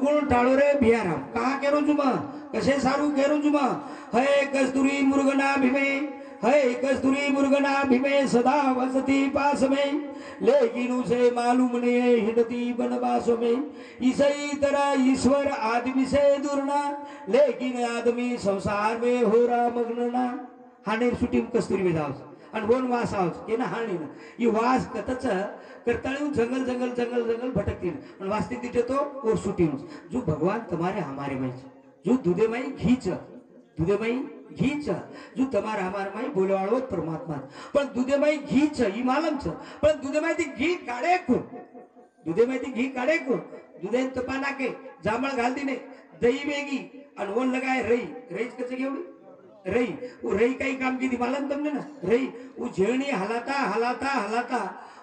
कोण टाळो रे भियाराम कहा केरो जुमा कसे सारू केरो जुमा है कस्तूरी मुर्गना भीमे है कस्तूरी मुर्गना भीमे सदा वसती पास में लेकिन उसे मालूम नहीं है हिंदती बनवास में इसी तरह ईश्वर आदमी से दूर ना लेकिन आदमी संसार में हो रहा मग्न ना हानेर सुटीम कस्तुरी में जाओ आणि वन वास आहोत के ना हाणी ना ही वास कतच करताळी जंगल जंगल जंगल जंगल भटकतील आणि वास्ते तिथे तो और सुटीम जो भगवान तुम्हारे हमारे में जो दूधे माई घीच दूधे माई घीच जो तुम्हारा हमारे माई बोलवाळो परमात्मा पण दूधे माई घीच ही मालम छ पण दूधे माई ती घी काढे को दूधे माई ती घी काढे को दूधे तपा नाके जांभळ घाल दिने दही वेगी आणि वन लगाय रई रईच कसे घेवडी रई वो रई काही काम की मालूम तुमने ना रई वो झेणी हलाता हलाता हलाता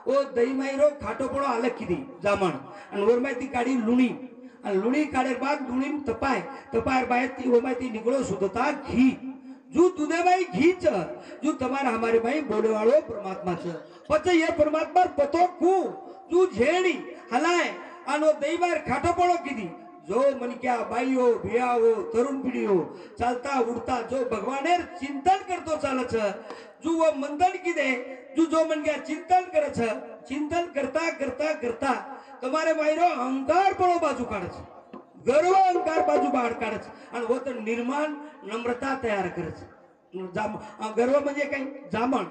ओ दही माईरो खाटो पड़ो अलग की दी जामण आणि वर माई ती काढी लुणी आणि लुणी काढे बाद लुणी तपाय बाहेर ती ओ माई ती निकळो सुधता घी जो तुदे माई घीच जो तुम्हारा हमारे माई बोले वालो परमात्मा छ पचे ये परमात्मा पतो कु जो झेणी हलाय आणि दही बाहेर खाटो पड़ो की दी जो मन क्या बाईओ भियाओ तरुण पीढ़ी हो चलता उड़ता जो भगवानेर चिंतन करतो चालच जो वो मंथन की दे जो मन क्या चिंतन करच चिंतन करता करता करता तुम्हारे मायरो अहंकार पड़ो बाजू काढच गर्व अहंकार बाजू बाहेर काढच आणि वो तर निर्माण नम्रता तयार करच गर्व म्हणजे काही जामण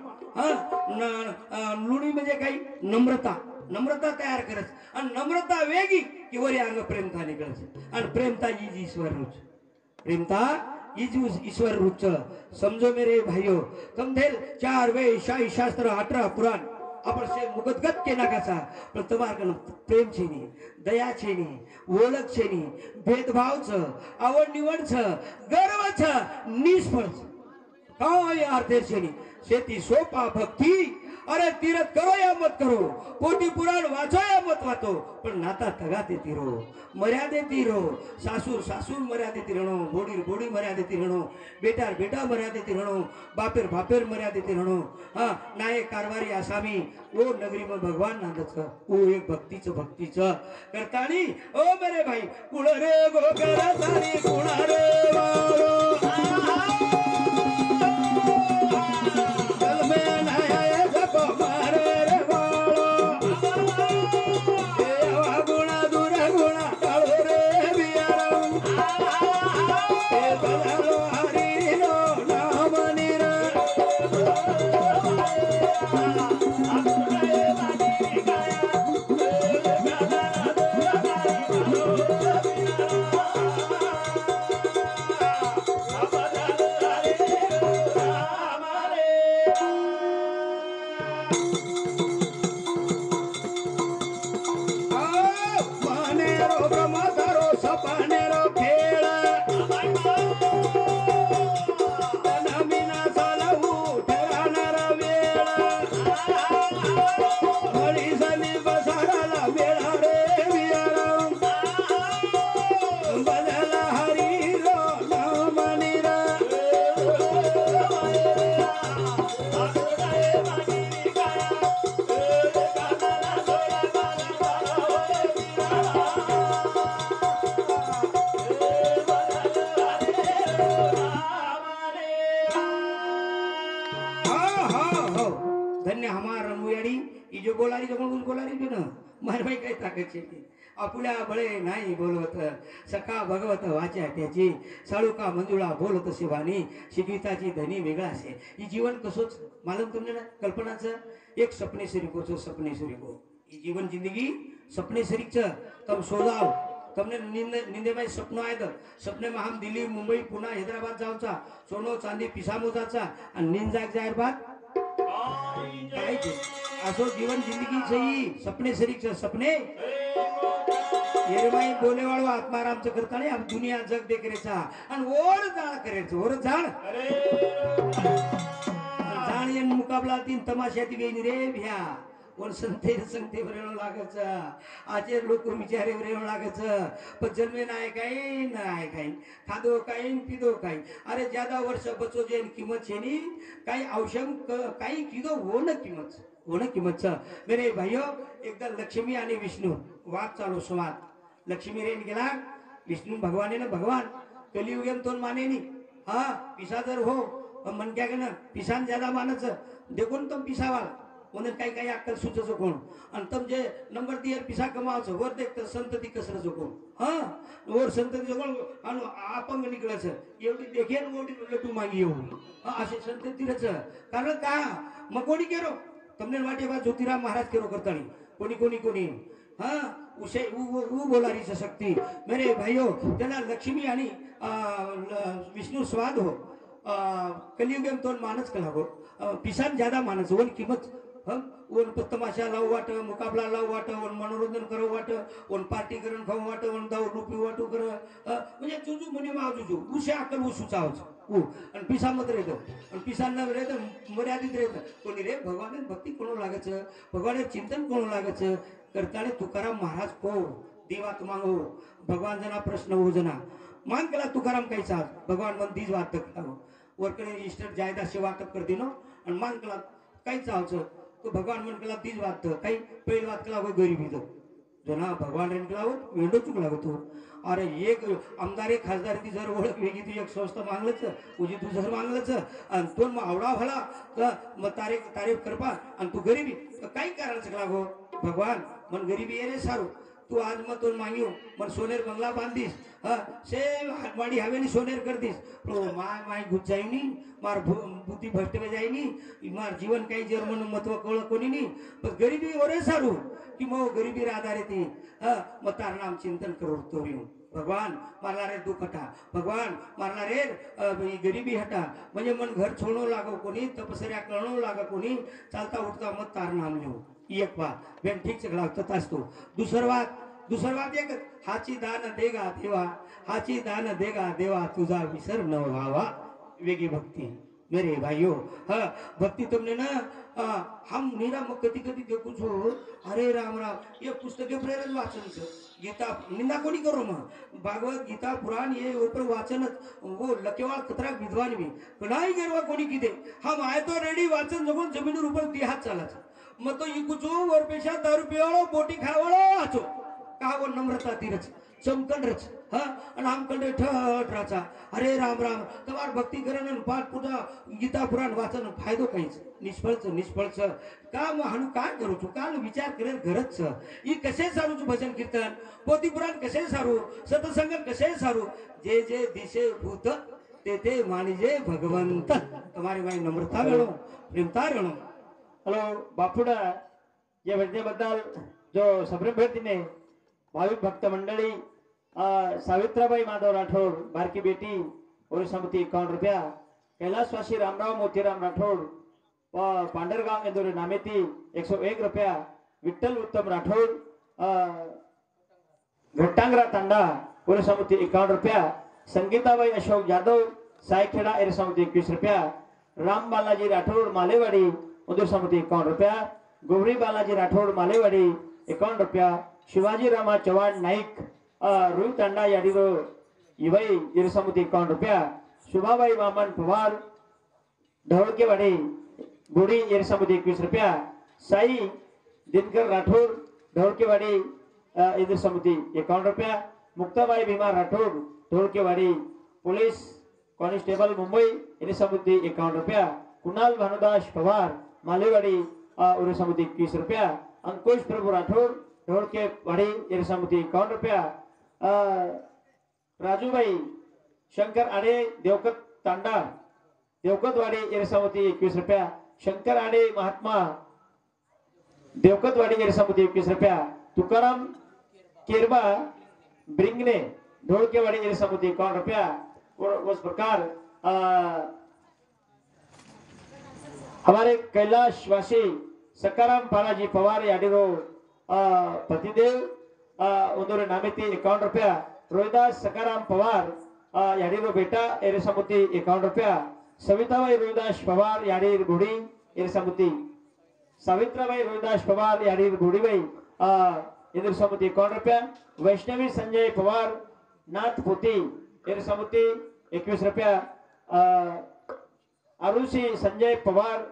लुणी म्हणजे काही नम्रता नम्रता तयार करच आणि नम्रता वेगी कि वरी अंग प्रेमता निकळच आणि प्रेमता इज ईश्वर रुच प्रेमता इज ईश्वर रुच समझो मेरे भाइयों तुम धेल 4 वेद शाही शास्त्र 18 पुराण आपण से मुगतगत के नाकाचा पण तुम्हारे प्रेम छे नी दया छे नी ओळख छे नी भेदभाव छ आवड निवड छ गर्व छ निष्फळ काय अर्थ छे नी शेती सोपा भक्ती अरे तीरथ करो या मत करो कोटी पुराण वाचो या मत वाचो पण नाता तगा देती रो मर्यादेती रो सासूर सासूर मर्यादेती रणो बोडीर बोडी मर्यादेती रणो बेटार बेटा मर्यादेती रणो बापेर बापेर मर्यादेती रणो हां नाये कारवारी आसामी ओ नगरी में भगवान नांदच ओ एक भक्तीच करतानी ओ मेरे भाई कुळ रे गोकर सारी कुणा रे वाळो आपुल्या बळे नाही बोलवत सखा भगवत वाचा त्याची साळुका मंजुळा बोलत शिवानी शिकविताची धनी वेगळा असे ही जीवन कसोच मालूम तुमने ना कल्पनाचं एक सपने सरीकोचं सपने सरीको ही जीवन जिंदगी सपने सरीच तम सोजाव तुमने निंदे में सपनो आए सपने में हम दिल्ली मुंबई पुणे हैदराबाद जाऊचा सोनो चांदी पिसामोजाचा आणि निंजाक जाहीर बात असो जीवन जिंदगी सही सपने सरीच सपने येरमाई बोले वाळो आत्मारामचं करताने आप दुनिया जग देखरेचा आणि ओर जाळ करायचं ओर जाळ जाळ येन मुकाबला तीन तमाशाती वेणी रे भ्या कोण संते संते बरेणो लागच आचे लोक विचारे बरेणो लागच पण जन्मे नाही काही खादो काही पिदो काही अरे ज्यादा वर्ष बचो जेन किंमत छेनी काही औषध काही किदो हो न किंमत मेरे भाइयों एकदा लक्ष्मी आणि विष्णू वाद चालू संवाद लक्ष्मी रेन गेला विष्णू भगवान है ना भगवान कलियुगेम तो माने नहीं हाँ पिसा जर हो मन क्या कहना पिसान ज्यादा मानच देखो न तुम पिसावाल उन्हें कई कई अक्कल सूच कोण आणि तुम जे नंबर दियर पिसा कमावच वर देखत संतती कसर कोण हाँ वर संतती कोण आणि अपंग निकळच एवढी देखेन मोठी लटू मागी एवढी असे संतती रच कारण का मग कोणी केरो તમને वाटे बा ज्योतिराम महाराज केरो करतानी कोणी कोणी कोणी हाँ उसे वो बोला रही शक्ति मेरे भाइयों तेना लक्ष्मी आणि विष्णु स्वाद हो कलियुगम तो मानच कला हो पिसान ज्यादा मानस वन किंमत हम वन तमाशा लाव वाट मुकाबला लाव वाट वन मनोरंजन करो वाट वन पार्टी करण खाऊ वाट वन दाऊ रुपी वाटू कर म्हणजे जुजू म्हणे मा जुजू उशे अकल उसू चावच ऊ आणि पिसा मत रेत आणि पिसान न रेत मर्यादित रेत कोणी रे भगवान भक्ती कोण लागच भगवान चिंतन कोण लागच करताने तुकाराम महाराज को देवात मांगो भगवान जना प्रश्न हो जना मांग केला तुकाराम कायचा भगवान मन दीज वाटत करावं वरकडे इष्ट जायदा से वाटप कर दिनो आणि मांग केला कायचा आवच तो भगवान मन केला दीज वाटत काही पहिल वाट केला हो गरीबी दो जना भगवान रेन केला हो वेंडो चुक लागतो अरे एक आमदार एक खासदार ती जर ओळख वेगळी ती एक संस्था मागलच उजी तू जर मागलच आणि तो मग आवडा भला तर मग तारीफ करपा आणि तू गरीबी काही करायचं लागो भगवान मन गरीबी ये रे सारू तू आज मत तो मांगियो मन सोनेर बंगला बांधीस से माड़ी हवेली सोनेर कर दीस तो माय माय घुस जाईनी मार बुद्धि भ्रष्ट में जाईनी मार जीवन काही जर्मन महत्व कळ कोणी नाही पण गरीबी ओरे सारू कि मो गरीबी आधारे ती मग तार नाम चिंतन करो तो भगवान मारला रे दुख हटा भगवान मारला रे गरीबी हटा म्हणजे मन घर छोड़ो लागो कोणी तपसर्या कळणो लागा कोणी चालता उठता मत तार नाम लिहू एक बात बेन ठीक से लागत असतो दुसर बात एक हाची दान देगा देवा हाची दान देगा देवा तुझा विसर न व्हावा वेगी भक्ति मेरे भाइयों हाँ भक्ति तुमने ना हम मीरा कधी कधी देखू छो अरे राम राम ये पुस्तके प्रेरण वाचन छ गीता निंदा कोणी करो मग भागवत गीता पुराण ये ऊपर वाचन वो लकेवाळ खतरा विद्वान भी कणाई गरवा कोणी किदे हम आए तो रेडी वाचन जगून जमीन ऊपर दिहात चालाच मग तो इकुचो वरपेशा 10 रुपयावाळो बोटी खावाळो आचो का वो नम्रता तीरच चमकन रच हाँ आणि आमकडे ठट राचा अरे राम राम तमार भक्ती करण पाठ पूजा गीता पुराण वाचन फायदो काहीच निष्फळच का मग हाणू काय करू छू काल विचार करेल घरच ई कसे सारूच भजन कीर्तन पोथी पुराण कसे सारू सतसंग कसे सारू जे जे दिशे भूत ते ते मानिजे भगवंत तुम्हारी माई नम्रता मेळो प्रेमता मेळो हॅलो बापुडा या भेटण्याबद्दल जो संभ्रमभेटीने भाविक भक्त मंडळी सावित्राबाई माधव राठौड़ बारकी बेटी और समती 51 रुपया कैलाशवासी रामराव मोतीराम राठौड़ पांडरगांव इंदोर नामेती 101 रुपया विठ्ठल उत्तम राठौड़ घट्टांगरा तांडा और समती 51 रुपया संगीताबाई अशोक यादव सायखेड़ा एर समती 21 रुपया राम बालाजी राठौड़ मालेवाड़ी उदय समती 51 रुपया गौरी बालाजी राठौड़ मालेवाड़ी 51 रुपया शिवाजी रामा चव्हाण नाईक रुई तांडा याडीरो इवई इरसमुती 51 रुपया शुभाबाई वामन पवार ढवळकेवाडी गुडी इरसमुती 21 रुपया साई दिनकर राठौड़ ढवळकेवाडी इरसमुती 51 रुपया मुक्ताबाई भीमा राठौड़ ढवळकेवाडी पुलिस कांस्टेबल मुंबई इरसमुती 51 रुपया कुणाल भानुदास पवार मालेवाड़ी इरसमुती 21 रुपया अंकुश प्रभु राठौड़ ढोलकेवाड़ी इरसमुती 51 रुपया राजूबाई शंकर आडे देवकत तांडा देवकतवाड़ी इरसमुती 21 रुपया शंकर आडे महात्मा देवकतवाड़ी इरसमुती 21 रुपया तुकाराम केरबा ब्रिंगने ढोलकेवाड़ी इरसमुती 51 रुपया और उस प्रकार हमारे कैलाशवासी सकाराम बालाजी पवार याडीरो पतिदेव उन्दोरे नामेती 51 रुपया रोहिदास सकाराम पवार याडीरो बेटा एरसमुती 51 रुपया सविताबाई रोहिदास पवार याडीर घोड़ी एरसमुती सावित्राबाई रोहिदास पवार याडीर घोड़ीबाई एरसमुती 51 रुपया वैष्णवी संजय पवार नाथ पोती एरसमुती 21 रुपया अरुषि संजय पवार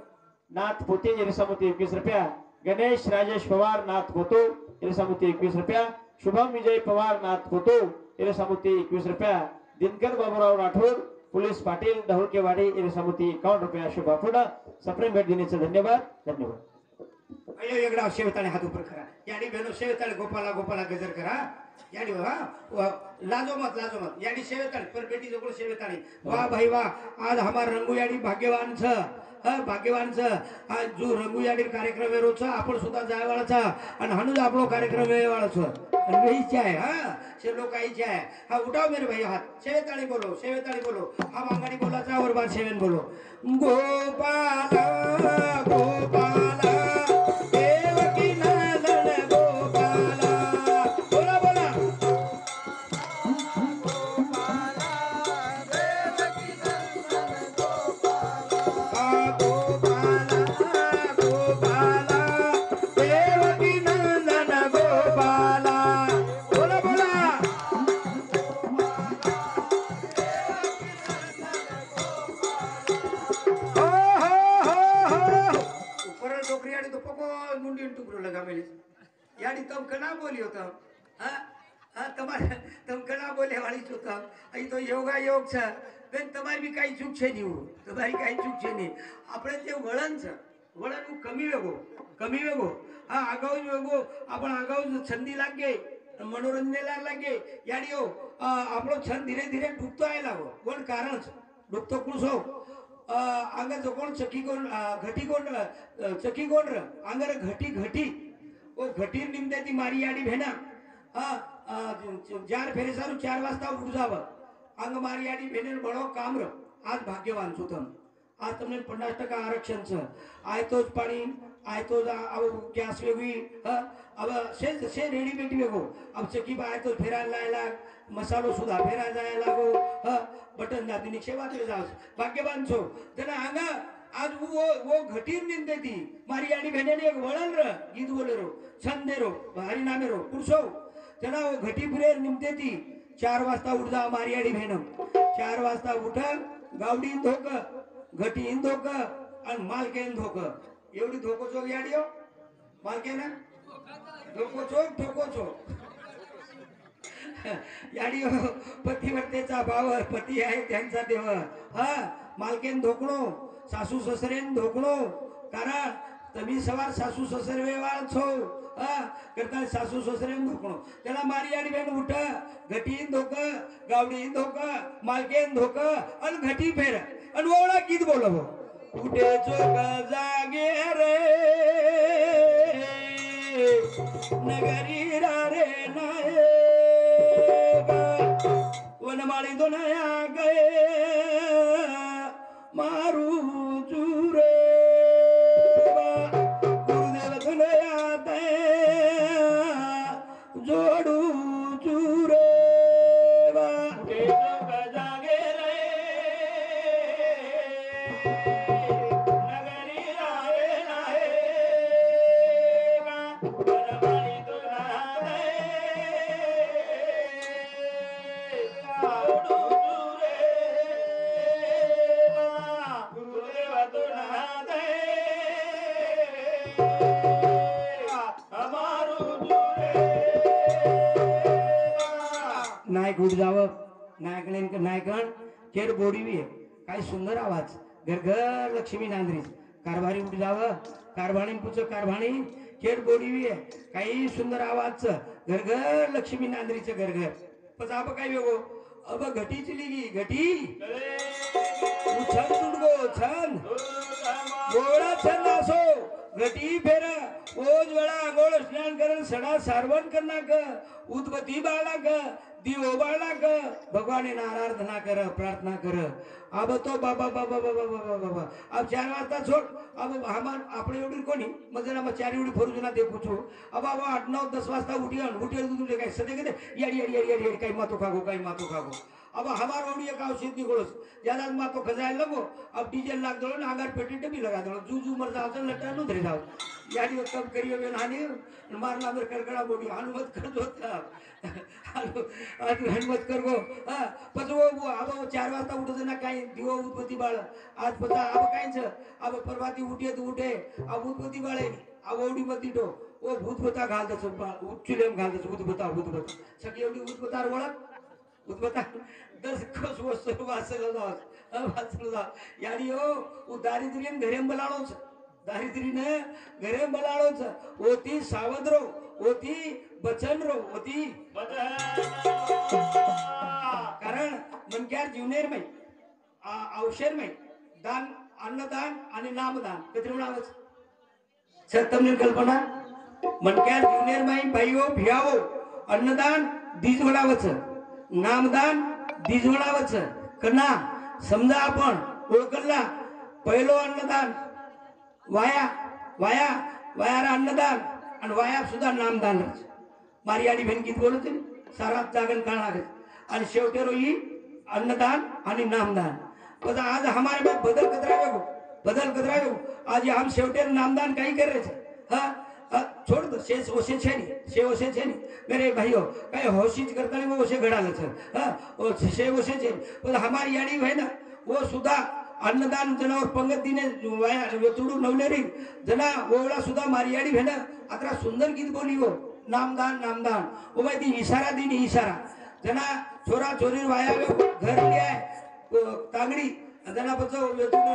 नाथ पोती इरसमुती 21 रुपया गणेश राजेश पवार नाथ पोतो इरसमुती 21 रुपया शुभम विजय पवार नाथ पोतो इरे समुती 21 रुपया दिनकर बाबूराव राठोड पोलीस पाटील ढवळकेवाडी इरे समुती 51 रुपया शुभ पुढे सप्रेम भेट देण्याचे धन्यवाद धन्यवाद अयो वेगळा शेवताळे हात उपर करा याडी बेनो शेवताळे गोपाला गोपाला गजर करा याडी लाजो मत याडी शेवताळे पर बेटी जोगळ शेवताळे वाह भाई वाह आज हमार रंगू याडी भाग्यवान छ भाग्यवान छ आज जो रंगू याडी कार्यक्रम वेरो छ आपण सुद्धा जायवाळा छ आणि हनुज आपलो कार्यक्रम वेवाळा छ आणि वेहीच आहे से लोक आईचे आहे हा उठाओ मेरे भाई हाथ शेवताळे बोलो हम अंगाडी बोलाचा और बार शेवन बोलो गोपाला गोपाला याडी तम कना बोली होता तम कना बोले वाली होता अई तो योगा योग छ बेन તમારી બી કાઈ ચૂક છે નહીં તમારી કાઈ ચૂક છે નહીં આપણે તે વળન છે વળન કમી વેગો હા આગાઉ વેગો आपण આગાઉ છંદી લાગે मनोरंजनाला लागे याडियो આપણો છંદ ધીરે ધીરે ડૂબતો આય લાગો કોણ કારણ છે ડૂબતો કુણસો आंगर जो कोण चकी कोण घटी कोण चकी कोण र आंगर घटी ओ घटी निमते ती मारी याडी भेना जार फेरे सारू 4 वाजता उठ जाव अंग मारी याडी भेने बडो काम र आज भाग्यवान छु तम आज તમને 50% आरक्षण छ आय तोच पाणी आय तो अब गॅस वेगळी अब से रेडीमेड वेगो अब चकी बाय तो फेरायला लाग मसालो सुद्धा फेरा जायला लागो बटन दाबीने शेवाते जास भाग्यवान छो तेना आंगा आज वो घटीर निंदे ती मारी याडी भेनेने एक वळण र गीत बोलेरो छंदेरो हरी नामेरो पुरसो तेना वो घटी फिरे निमते ती 4 वाजता उठ जा मारी याडी भेनम 4 वाजता उठ गावडी धोक घटी धोक आणि मालकेन धोक एवढी धोको चोक याडियो मालकेना धोको चोक ठोको चोक याडी पतिवर्तेचा भाव पती आहे त्यांचा देव मालकेन धोकणो सासू ससरेन धोकणो कारण तुम्ही सवार सासू ससरे वेवाळ छो करता सासू ससरेन धोकणो त्याला मारी याडी बेन उठ घटीन धोक गावडीन धोक मालकेन धोक अन घटी फेर अन ओळा गीत बोलव उठे चोक जागे रे नगरी रे नाये वनमाळी दोनया गए मारू चूरे गुरुदेव दोनया ते जोडू चूरे जागे रे नगरी राहे नाहे वनमाळी नायक उठ जाव नायकण केर बोडीवी काय सुंदर आवाज घर घर लक्ष्मी नांदरी कारभारी उठ जाव कारभाणी पुच कारभाणी केर बोडीवी काही सुंदर आवाज घर घर लक्ष्मी नांदरीच घर घर पण आप काय वेगो अब घटी चली गी घटी छंद तुडगो छंद गोळा छंद असो घटी फेर ओज वेळा आंघोळ स्नान करण सडा सारवण करना क उदबत्ती बाळा क दिवो बाळा क भगवाने आराधना कर प्रार्थना कर अब तो बाबा बाबा बाबा बाबा बाबा अब 4 वाजता छोड अब हमार આપણે एवढी कोणी मजरा म 4 एवढी फरुजना देखू छो अब 8 9 10 वाजता उठियन तुले काय सदे कदे याडी काय मातो खागो अब हमार ओडी एक औषध निकोळस ज्यादा मातो खजायला लगो अब डीजल लाग दो नागर पेटेंट भी लगा दो जू मर जाओ तो लटानो धरे जाओ याडी कम करियो में हानि मारना मेरे करकड़ा बोडी हनुमत कर दो हनुमत कर गो पछ वो अब 4 वाजता उठो ना काय दिवो उदबत्ती बाळ आज पता अब कायच अब परवाती उठे तो उठे अब उदबत्ती बाळे अब ओडी मती तो ओ भूतबता घाल दस उच्चलेम घाल दस उदबता सगळी एवढी उदबतार ओळख उद्बता 10 कोस वस्तु वाचल वाचल यानी ओ दारिद्र्यन घरेम बलाळोच दारिद्र्यने घरेम बलाळोच ओती सावध रो ओती बचन रो ओती कारण मनक्यार जीवनेर मै औषध मै दान अन्नदान आणि नामदान कधी म्हणावच सर તમને कल्पना मनक्यार जीवनेर मै बाईओ भियाओ अन्नदान दीज म्हणावच नामदान दीज म्हणावच कना समजा आपण ओळखला पहिलो अन्नदान वाया वाया वायारा अन्नदान आणि वाया सुद्धा नामदान मारी आणि भेनकीत बोलत सारा जागन काढणार आणि शेवटे रोई अन्नदान आणि नामदान पण आज हमारे में बदल कतरावे हो आज हम शेवटे नामदान काही कर रहे थे हाँ छोड़ दो शेष ओसे छे नहीं मेरे भाइयों कहीं होशीच करता नहीं वो ओसे घड़ा लच्छा हाँ वो शे ओसे छे पण हमारी याडी है ना वो सुद्धा अन्नदान जनावर पंगत दिने वाया वेतुडू नवलेरी जना ओवळा सुद्धा मारी याडी है ना अतरा सुंदर गीत बोली हो नामदान नामदान वो मैं दी इशारा दी इशारा जना छोरा छोरी वाया घर लिया तांगडी जना पचो वेतुडू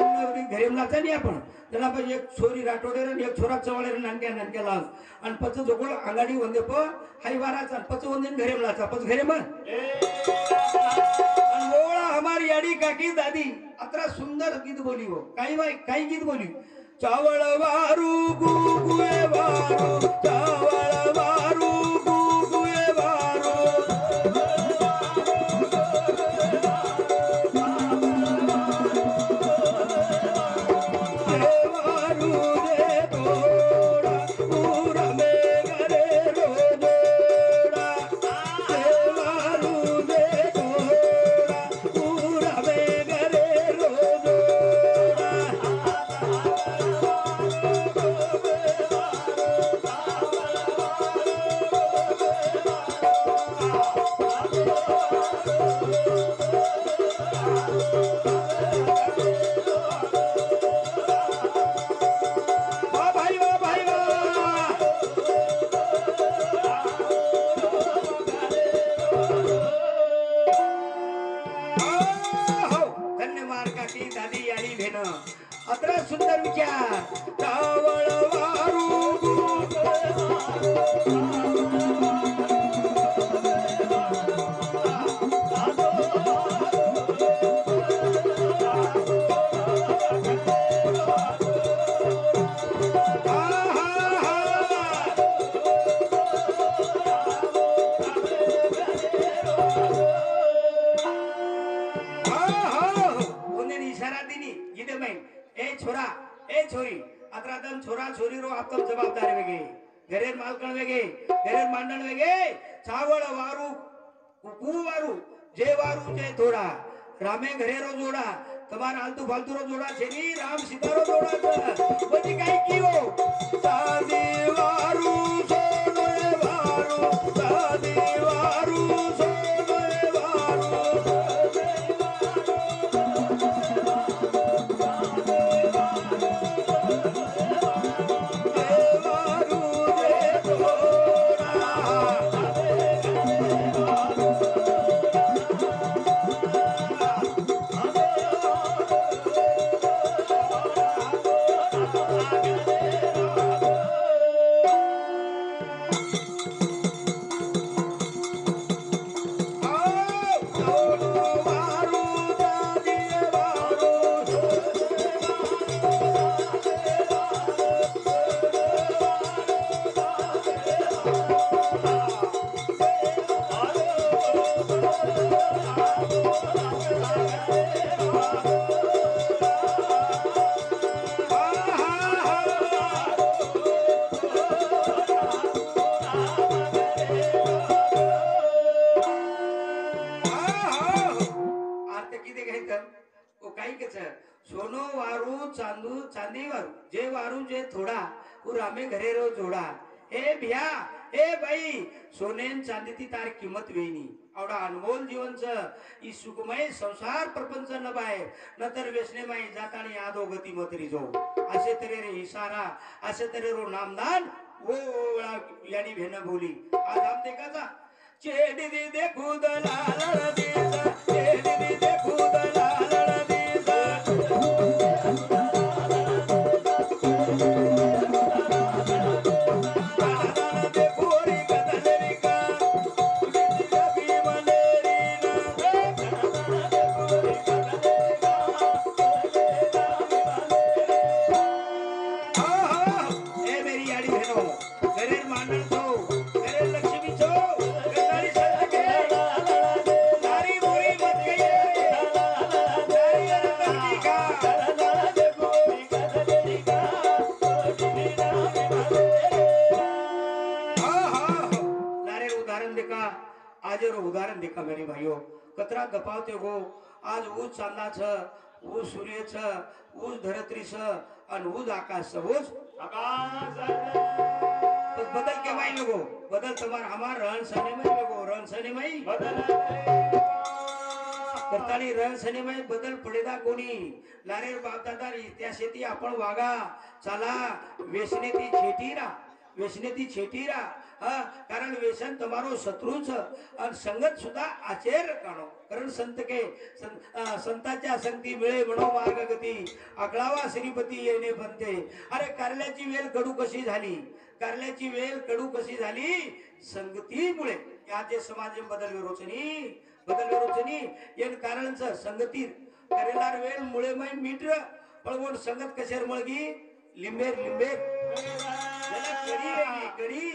घरेम लाचा नहीं आपण जना पच एक छोरी राठोडेर आणि एक छोरा चवळेर नानक्या लाज आणि पच जोगोळ आंगाडी वंदे प हाई वाराचा पच वंदेन घरेम लाचा पच घरेम आणि ओळा हमारी याडी काकी दादी अतरा सुंदर गीत बोली हो काही गीत बोली चावळ वारू गुगुए वारू चावळ वारू गुगुए वारू वारू रे तोडा पूरा में घरे रोजोडा वारू रे तोडा पूरा में घरे रोजोडा अतरा सुंदर विचार चावळ वारू इशारा दिनी गिदे में ए छोरा ए छोरी अतरादम छोरा छोरी रो आप तम जवाबदार वेगे घरेर मालकण वेगे घरेर मांडण वेगे चावळ वारू कुकू वारू जे वारू जे थोड़ा रामे घरे रो जोड़ा તમાર આલતુ ફાલતુ રો જોડા છે ની રામ સીતારો જોડા છે બધી કાઈ કીઓ સાદી વારું સોનો વારું સાદી વારું સોનો વારું सोनो वारू चांदू चांदी वारू जे वारू जे थोड़ा वो रामे घरे रो जोड़ा ए भैया ए भाई सोनेन चांदी ती तार किंमत वेनी आवडा अनमोल जीवन च ई सुखमय संसार प्रपंच न बाय नतर व्यसनेमय जातानी आदो गती मतरी जो असे तरे रे इशारा असे तरे रो नामदान वो यानी भेन बोली आज हम देखा था चेडी दे खुद लाल कचरा गपावते गो आज ऊज चांदाचं ऊज सूर्यचं ऊज धरत्रीचं आणि ऊज आकाशचं ऊज तो बदल के माई लोगो बदल तुम्हारा हमार रहन सहने में लोगो रहन सहने में करताळी रहन सहने में बदल पडेदा कोणी लारेर बापदादा त्या शेती आपण वागा चला वेसनेती छेटीरा व्यसनेती छेटीरा कारण व्यसन तुम्हारो शत्रूच आणि संगत सुद्धा आचेर काढो कारण संत के संताच्या संगती मिळे म्हणो मार्ग गती आकळावा श्रीपती येणे बनते अरे कारल्याची वेल कडू कशी झाली कारल्याची वेल कडू कशी झाली संगतीमुळे या जे समाज बदल विरोचनी येन कारणच संगती करेलार वेल मुळे मै मीटर पण संगत कशेर मळगी लिंबेर कडी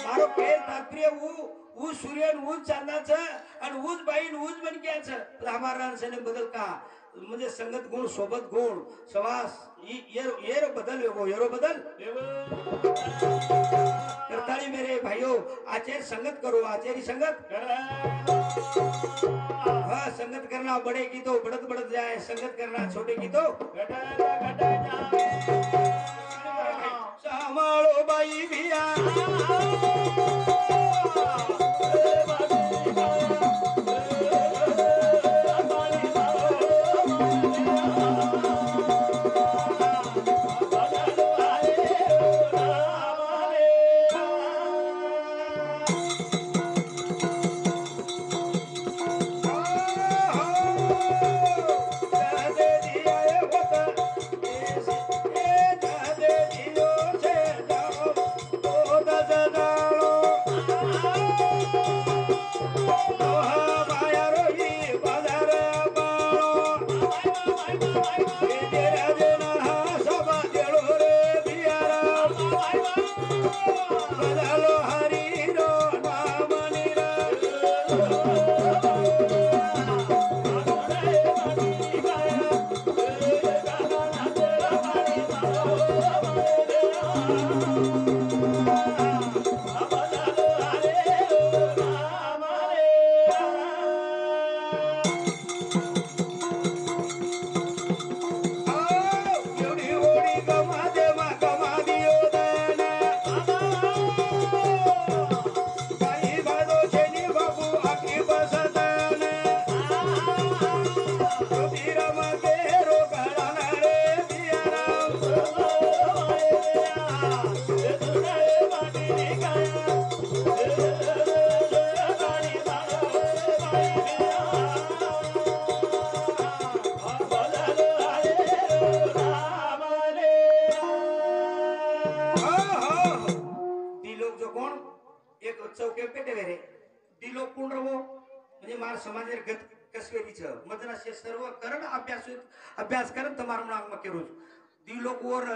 मारो पेर तात्पर्य ऊ सूर्य ऊज चांदाचं आणि ऊज बाईन ऊज बनक्याचं हमारा सने बदल का म्हणजे संगत गुण सोबत गुण समास येरो बदल येरो बदल करताली मेरे भाइयों आचेर संगत करो आचेरी संगत हाँ संगत करना बड़े की तो बढ़त जाए संगत करना छोटे की तो संभालो बाई भिया चौके पेटे वेरे दिलो कोण रवो म्हणजे मार समाजेर गत कसवेरीच मदनाशे सर्व करण अभ्यास करण तमार नाग मके रोज दिलो कोर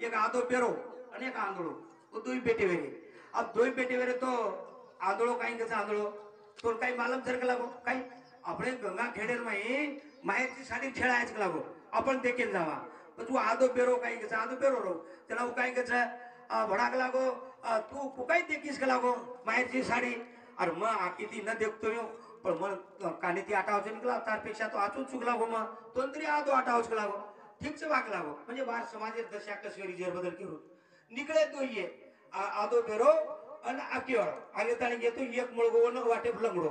एक आदो पेरो आणि एक आंधळो तो दुई पेटे वेरे अब दुई पेटे वेरे तो आंधळो काही कसा आंधळो तो काही मालम जर लागो काही આપણે ગંગા ખેડેર માં માહેરची साडी खेळायच लागो आपण देखील जावा पण तू आदो पेरो काही कसा आदो पेरो रो त्याला काही कसा भडाक लागो तू कुकाई देखीस लागो माहेरची साडी अरे मग आकिती न देखतो पण मग कानी ती आटावच निघला त्यापेक्षा तो आचून चुक लागो मग तो तरी आदो आटावच लागो ठीकच वाक लागो म्हणजे वार समाजेर दशा कसवेरी जेर बदल करू निकळे तो ये आदो पेरो आणि आकीवाळो आगे ताणी घेतो एक मुळगो न वाटे लंगडो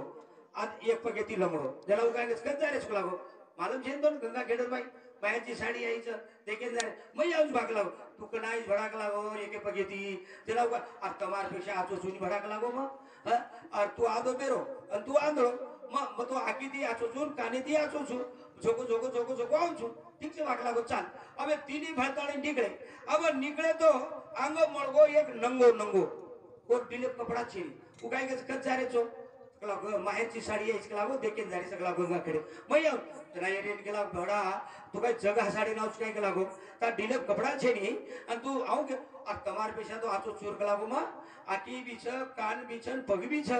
आज एक पगेती लंगडो ज्याला काय कस जारे चुक लागो मालूम छे दोन गंगा खेडर बाई बाहेरची साडी यायचं देखील जाय मग याच भाग लागो तू कणाईच भडाक लागो एके पगेती त्याला आ तमार पेक्षा आचो चुनी भडाक लागो मग अरे तू आदो पेरो आणि तू आंधळो मग तो आकी ती आचो चून कानी ती आचो छु झोको आऊं ठीक से भाग लागो चाल अब तीनी भळताळे निकळे अब निकळे तो आंग मळगो एक नंगो और दिलीप कपडा छे उ काय कच जारे छो माहेरची साडी यायची लागो देखील जारी सगळा गंगाकडे मग येऊ त्याला एरियन गेला भडा तू काय जगा साडी नावच काय लागो त्या डिलेप कपडा छे नी आणि तू आऊ के तमार पेशा तो आचो चोर लागो मग आकी बीच कान बीचन पग बीच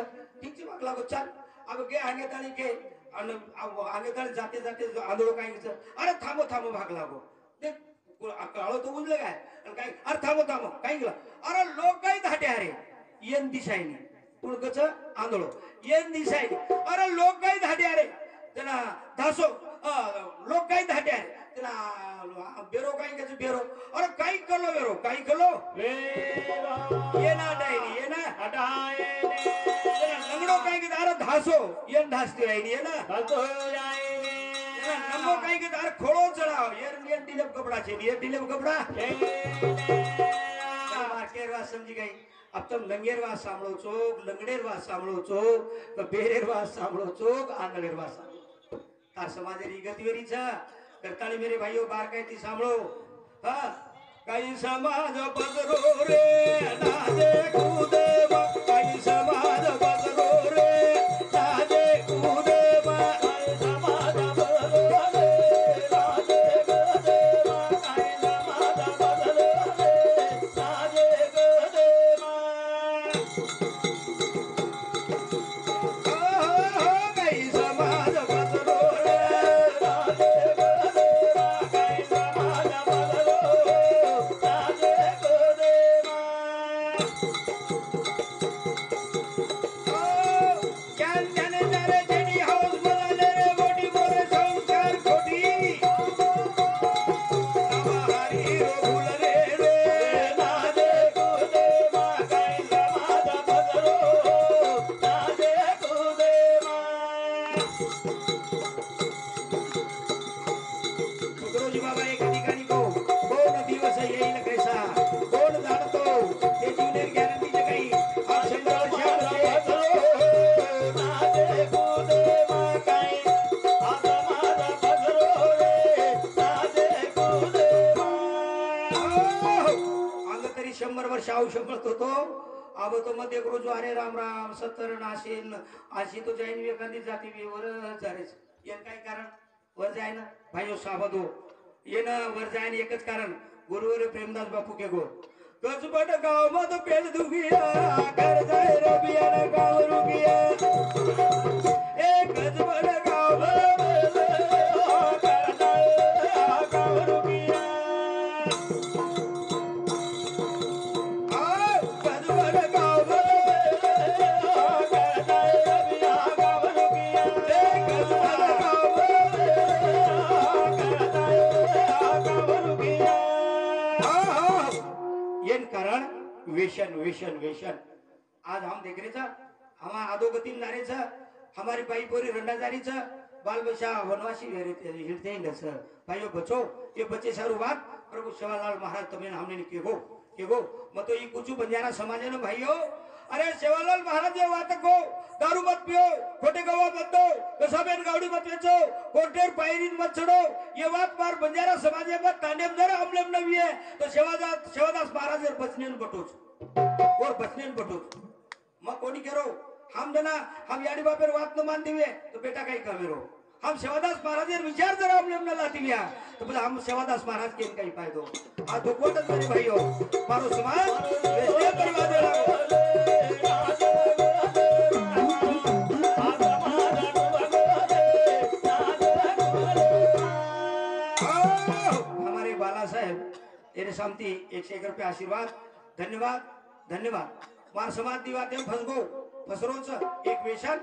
ठीक से भाग लागो चाल अब गे आगे ताणी के आगे ताणी जाते आंदोलन काय अरे थांबो भाग लागो देख काळो तो उजले काय काय अरे थांबो काय गेला अरे लोक काही धाटे अरे येन दिशायनी पण कच आंधळो येन दिसाय अरे लोक काही धाटे अरे त्याला धासो लोक काही धाटे अरे त्याला बेरो काही कसं बेरो अरे काही कलो बेरो काही कलो ये ना डायनी ये ना लंगडो काही की अरे धासो येन धासती राहिनी ये ना नंगो काही की अरे खोळो चढाव येन डिलेप कपडा छे ये डिलेप कपडा मार्केरवा समजी गई अब तुम लंगेरवा सामळो चोक लंगडेरवा सामळो चोक तो बेरेरवा सामळो चोक आंगलेरवा सामळो तार समाजेरी गतिवेरी छ करताली मेरे भाइयों बार कहती सामळो हां काही समाज बदरो रे नाजे कूदे काही समाज बदरो रे नाजे कूदे काही समाज बदरो रे नाजे कूदे काही समाज बदरो रे नाजे कूदे काही समाज बदरो रे नाजे काही समाज बदरो नाजे कूदे ज्ञान ज्ञाने जरे जेडी हाऊस बनाले रे मोठी मोरे संस्कार खोटी नवहारी रोगुल रे नाजे कूदे काही समाज बदरो नाजे कूदे तुकडोजी बाबा एका ठिकाणी कोण दिवस येईल कैसा कोण जाणतो ते जीवनेर गॅरंटीचे काही हा शंभर वर्षामध्ये नाजे कूदे काही हा समाज बदरो रे नाजे कूदे अंग तरी 100 वर्ष आयुष्य मिळत होतो अब तो मध्ये रोज अरे राम राम 70 नाशीन अशी तो जैन एखादी जाती वर जारेच येन काय कारण वर जाय ना भाईओ साबदो येन वर जाय एकच कारण गुरुवर प्रेमदास बापू के गो गजबट गाव मत पेल दुगिया कर जाय रबिया न गाव रुगिया ए गजबट गाव कर जाय गाव रुगिया आ गजबट गाव कर जाय रबिया गाव रुगिया ए गजबट गाव कर जाय गाव रुगिया येन कारण वेशन वेशन वेशन आज हम देख रहे था हमारा अधोगति में नारे था हमारी बाई पूरी रंडाजारी था बाल बच्चा वनवासी हिलते हैं सर भाइयों बच्चों ये बच्चे सारू बात प्रभु सेवालाल महाराज तमें हमने के गो मत तो ये कुछ बंजारा समाज है ना भाइयों अरे सेवालाल महाराज ये बात को दारू मत पियो खोटे गवा मत दो कसाबेन गावड़ी मत बेचो कोटेर पायरीन मत चढ़ो ये बात बार बंजारा समाज में तांडेम जरा हमलेम नवी है तो सेवादास महाराज और बचने बटोच मग कोणी करो हम जना हम याडी बापेर बात न मान दिवे तो बेटा काही कमेरो हम सेवादास महाराज विचार जरा हमलेम न लाती लिया तो बोला हम सेवादास महाराज के काही फायदो आ दुखवतच मेरे भाइयों मारो समाज वेस्टे परिवार लागो हमारे बाला साहेब तेरे सामती 101 रुपये आशीर्वाद धन्यवाद धन्यवाद मार समाज दी बातें फसगो फसरोच एक वेशन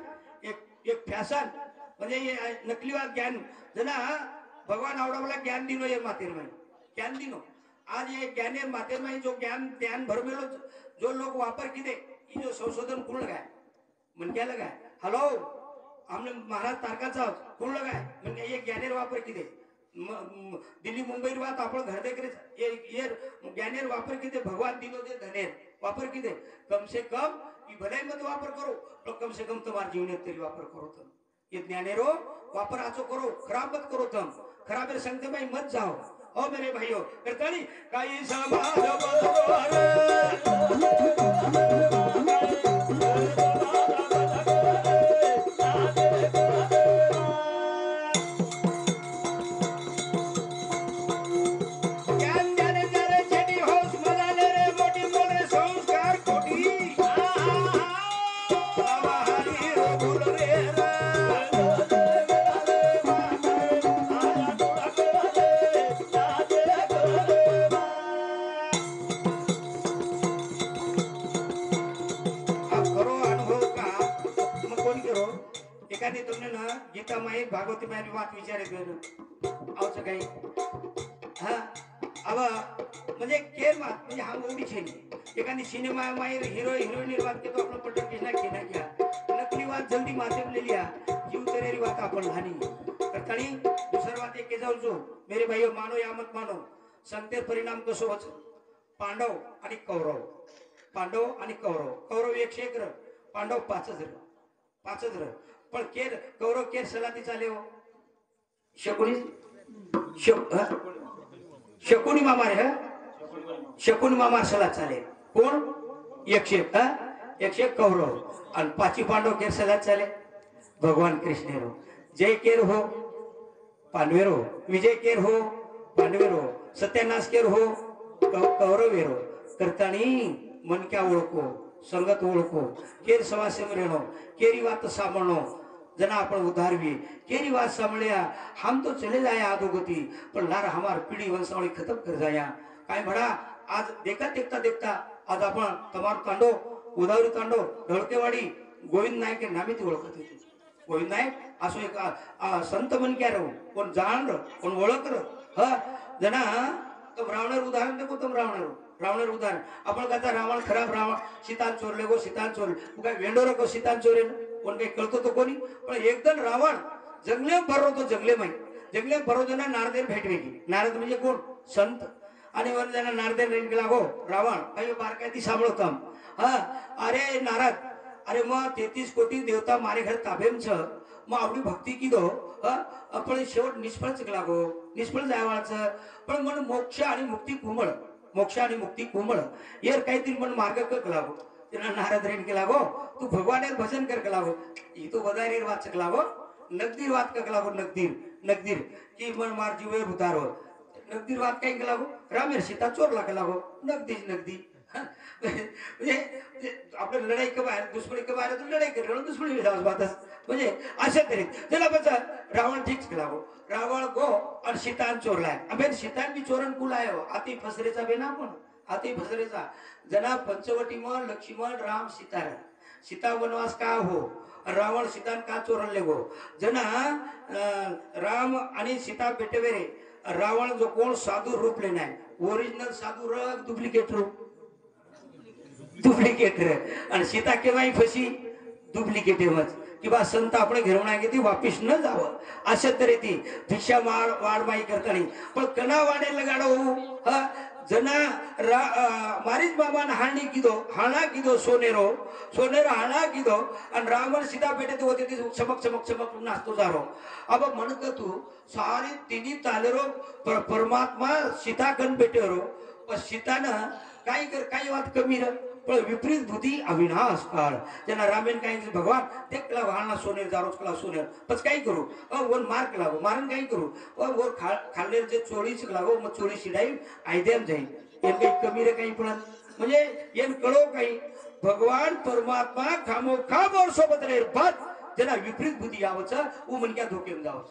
एक फॅशन म्हणजे ये नकलीवाद ज्ञान जना भगवान आवडावला ज्ञान दिनो ये मातेर में ज्ञान दिनो आज ये ज्ञानेर मातेर में जो ज्ञान भरमेलो जो लोग वापर की दे ये जो संशोधन कुण लगाय मन क्या लगाय हॅलो हमने महाराज तारकाचा कुण लगाय मन ये ज्ञानेर वापर की दे दिल्ली मुंबई बात आपण घर देख रहे ये ज्ञानेर वापर की दे भगवान दिनो दे धनेर वापर की दे कम से कम ये भलाई मत वापर करो तो कम से कम तुम्हारे जीवन तेरी वापर करो तुम ये ज्ञानेरो वापर आचो करो खराब मत करो तुम खराब संगत में मत जाओ ओ मेरे भाइयों करताली काही समाज एखादी तुम्ही ना गीता माहीत भागवती माहीत वाद विचारायचं आवचं काही हा अब म्हणजे केर मात म्हणजे हा एवढी छेनी एखादी सिनेमा माहीत हिरो हिरोईन वाद के तो आपला पटक घेना घेना घ्या नकली वाद जल्दी माते लिया जीव तरेरी वात आपण लहानी तर तणी दुसर वात एक जाऊ जो मेरे भाईओ मानो या मत मानो संतेर परिणाम कसो होच पांडव आणि कौरव पांडव आणि कौरव कौरव 101 र पांडव 5 र पण केर कौरव केर सलाती चाले हो शकुनी शकुनी मामा रे शकुनी मामा सला चाले कोण 101 कौरव आणि 5 पांडव केर सला चाले भगवान कृष्णेरो जय केर हो पांडवेरो विजय केर हो पांडवेरो सत्यानाश केर हो कौरवेरो करतानी मन क्या ओळखो संगत ओळखो केर सवासे मरेणो केरी बात सामनो जना अपन उधारवी केरी बात सामलिया हम तो चले जाया आदोगति पर लार हमार पीढ़ी वंशावली खत्म कर जाया काय भड़ा आज देखता आज आपण तमार तांडो उदावरी तांडो ढळकेवाडी गोविंद नाईक के नामित ओळखत होते गोविंद नाईक असो एक संत मन क्या रहो कोण जाण कोण ओळख ह जना तुम रावणर उदाहरण देखो तुम रावणर उदाहरण आपण कहता रावण खराब रावण सीतान चोरले गो सीतान चोर काय वेंडोर को सीतान चोरे कोण काही कळतो तो कोणी पण एकदम रावण जंगले भरो तो जंगले भरो जना नारदेर भेटवे की नारद म्हणजे कोण संत आणि वर जना नारदेर रेन गेला गो रावण काही बारकाती सांभळतम हा अरे नारद अरे मग 33 कोटी देवता मारे घर ताबेम छ मग आपली भक्ती किदो आपण शेवट निष्फळ चकला गो निष्फळ जायवाच पण मन मोक्ष आणि मुक्ती कुमळ यार काहीतरी मन मार्ग कर लागो त्यांना नारद रेन केला गो तू भगवान भजन कर लागो ही तो वदारीर वाचक लागो नगदीर वात का लागो नगदीर की मन मार जीवेर उतारो नगदीर वात काही लागो रामेर सीता चोरला का लागो नगदी म्हणजे आपल्या लढाई का बाहेर दुश्मनी का बाहेर लढाई कर दुश्मनी बातच म्हणजे अशा तऱ्हेत त्याला बस रावण ठीक लागो रावण गो आणि सीतान चोरलाय अबे सीतान बी चोरण कुलायो आती फसरेचा बेना पण आती फसरेचा जना पंचवटी म लक्ष्मण राम सीता वनवास का हो रावण सीतान का चोरले गो जना राम आणि सीता भेटवेरे रावण जो कोण साधू रूप लेनाय ओरिजिनल साधू रग डुप्लिकेट रे आणि सीता केव्हाही फसी डुप्लिकेट मच किंवा संत आपण घेऊन ती वापिस न जावं अशा तरी ती भिक्षा वाढमाई करतानी पण कना वाढेल गाडो जना मारीच बाबान हाणा किदो सोनेरो हाणा किदो आणि रावण सीता भेटे होते ती चमक नाचतो जारो अब म्हणत तू सारी तिन्ही तालेरो परमात्मा सीता कन भेटेरो पण सीतानं काही वाद कमी र पण विपरीत बुद्धी अविनाश काळ ज्यांना रामेन काही भगवान ते कला वाहना सोनेर जारोच कला सोनेर पच काही करू वन मार्क लागो मारन काही करू वर खाल्लेर जे चोळी लागो मग चोळी शिडाई आयदेम जाईल येन काही कमी रे काही पण म्हणजे येन कळो काही भगवान परमात्मा खामो खाम और सोबत रे बात ज्यांना विपरीत बुद्धी आवच वो मन क्या धोके जावच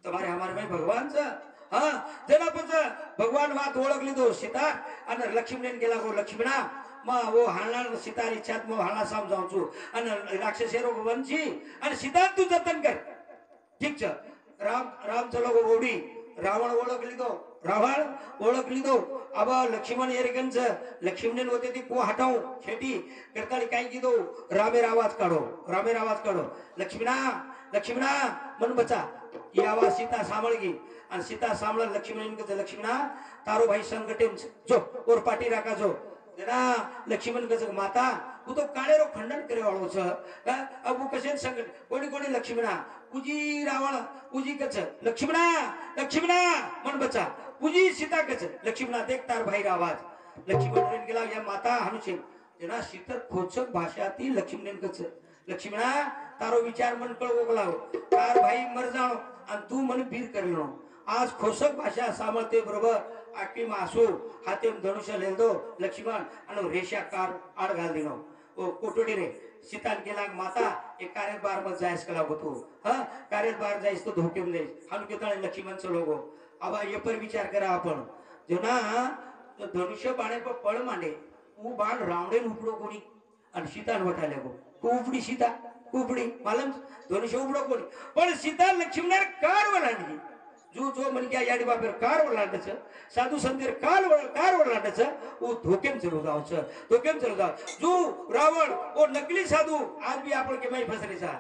तुम्हारे हमारे भाई भगवान चा हा जना पच भगवान वात ओळखली तो सीता आणि लक्ष्मणेन गेला गो लक्ष्मणा मग वो हाणा सीता इच्छात मग हाणा साम जाऊचू आणि राक्षसेरो वंशी आणि सीता तू जतन कर ठीक छ राम चलो गो ओडी रावण ओळखली तो अब लक्ष्मण एरगंज लक्ष्मणन होते ती को हटाऊ खेती करताली काय कीदो रामेर आवाज काढो लक्ष्मणा मन बचा ही आवाज सीता सांभळगी आणि सीता सांभळ लक्ष्मणा तारो भाई संकटे जो और पाटी राखा जो जना लक्ष्मण कस माता तू तो काळेरो खंडन करे वाळो छ अब कसे संकट कोणी लक्ष्मणा पूजी रावण पूजी कच लक्ष्मणा मन बचा पूजी सीता कच लक्ष्मणा देख तार भाई आवाज लक्ष्मण गेला या माता हनुचे जना शीतल खोचक भाषा ती लक्ष्मण कच लक्ष्मणा तारो विचार मन कळ ओगलाव तार भाई मर जाणो आणि तू मन बीर करलो आज खोसक भाषा सामळते बरोबर आकी मासू हाते धनुष्य लेलदो लक्ष्मण आणि रेषा कार आड घाल दिनो ओ कोटोडी रे सीतान केला माता एक कार्य बार मत जायस कला होतो कार्य बार जायस तो धोके में जायस हम केतळे लक्ष्मण च लोगो अब ये पर विचार करा आपण जेना धनुष्य बाणे पर पळ मांडे उ बाण रावणे उपडो कोणी आणि सीतान वटाले गो को उपडी सीता उपडी मालम दोनशे उपडो कोणी पण सीता लक्ष्मीनार कार वलांडली जो मन क्या याडी बापेर कार वलांडच साधू संतेर कार वलांडच वो धोकेम चलो जाओ जो रावण वो नकली साधु आज भी आपण के माई फसरेचा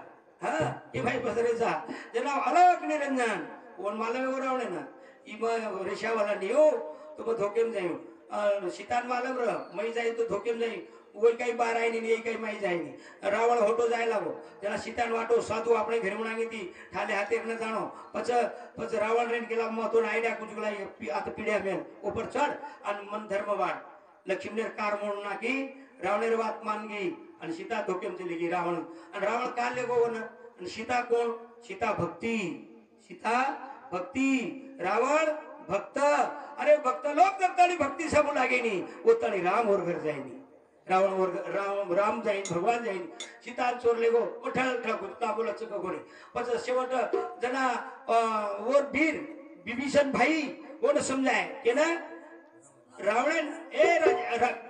हाँ के भाई फसरेचा जना अलग निरंजन वन मालम वो रावण ना इमा रेशा वाला नियो तो मैं धोकेम जायो सीतान मालम र मई जाई तो धोकेम जाई वही काही बार आहे नाही काही माही जाय नाही रावण होटो जाय लागो त्याला सीतान वाटो साधू આપણે ઘરે મણાંગી તી ઠાલે હાથે ન જાણો પછ રાવણ રેન કેલા મતો આઈડિયા કુજગલા આ તો પીડ્યા મેલ ઉપર ચડ અને મન ધર્મવાન લક્ષ્મીને કાર મોણ નાખી રાવણેર વાત માનગી અને સીતા ધોકેમ ચલી ગઈ રાવણ અને રાવણ કાલ લેગો ને અને સીતા કોણ સીતા ભક્તિ રાવણ भक्त अरे भक्त लोक जगतानी भक्ती समू लागे नी ओतानी राम और घर जायनी रावण और राम जाईन भगवान जाईन सीता चोरले गो उठल ठाकूर बोलच कोणी पछ शेवट जना और वीर विभीषण भाई वो न समजाय के ना रावण ए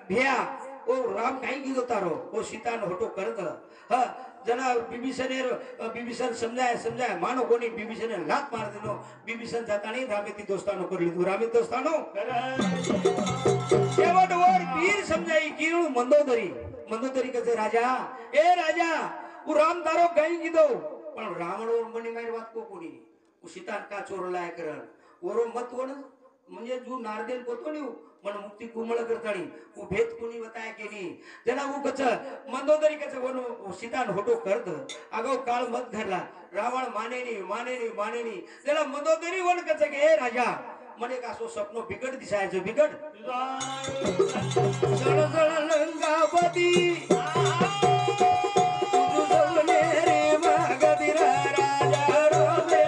भैया ओ राम काही गिदो तारो ओ सीता न होटो करत हा जना विभीषण समजाय मानो कोणी विभीषण लात मार दिनो विभीषण जातानी रामेती दोस्तानो कर लीधु रामे दोस्तानो शेवट वर वीर समजाई किणू मंदोदरी कसे राजा ए राजा उ राम तारो काही गिदो पण रावण और मनी मारी बात को कोणी उ सीता का चोरलाय करण ओरो मत कोण म्हणजे जो नारदेन कोतो नी मन मुक्ती कुमळ करताणी उ भेद कोणी बताय केली जना उ कच मंदोदरी कच वनो सीतान होटो करत अगो काळ मत घरला रावण माने नी जना मंदोदरी वन कच के ए राजा मने कासो सपनो बिकट दिसायचं बिकट जळ जळ लंकापती तुझ जवने रे मागदिर राजा रोमे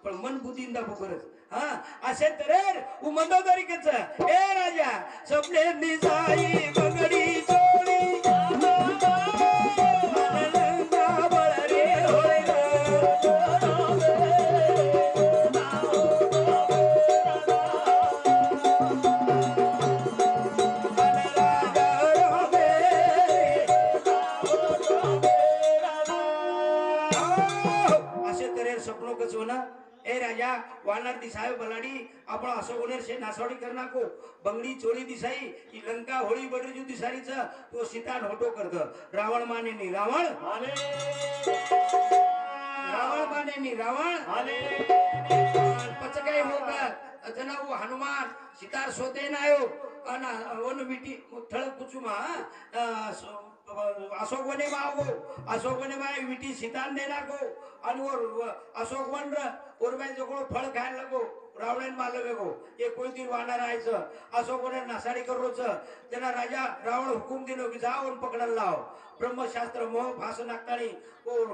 पण मन बुद्धींदा बुकरच हा असे तरेर उ मंदोदरी कच ए राजा सपने निसाई बंगडी चोळी आनंदा बळरे होय असे तरेर सपनो कच होना ए राजा वानर दिसाय बलाडी आपण असो गुणेर से नासवाडी कर नाको बंगडी चोळी दिसाई की लंका होळी बडरी जो दिसारीच तो सीतान होटो करत रावण माने नी रावण पच काय होगा जना वो हनुमान सीतार सोते नायो अन वन विटी थळ कुचुमा अशोक वने में विटी सीतान देना को आणि और अशोक वन और में जो फळ खायला लगो रावणन मालवे को ये कोई दिन वानर आयचं अशोक वने नासाडी करोच त्याला राजा रावण हुकुम दिनो की जाओ पकडल लाव ब्रह्मशास्त्र मोह भाषण नागताणी और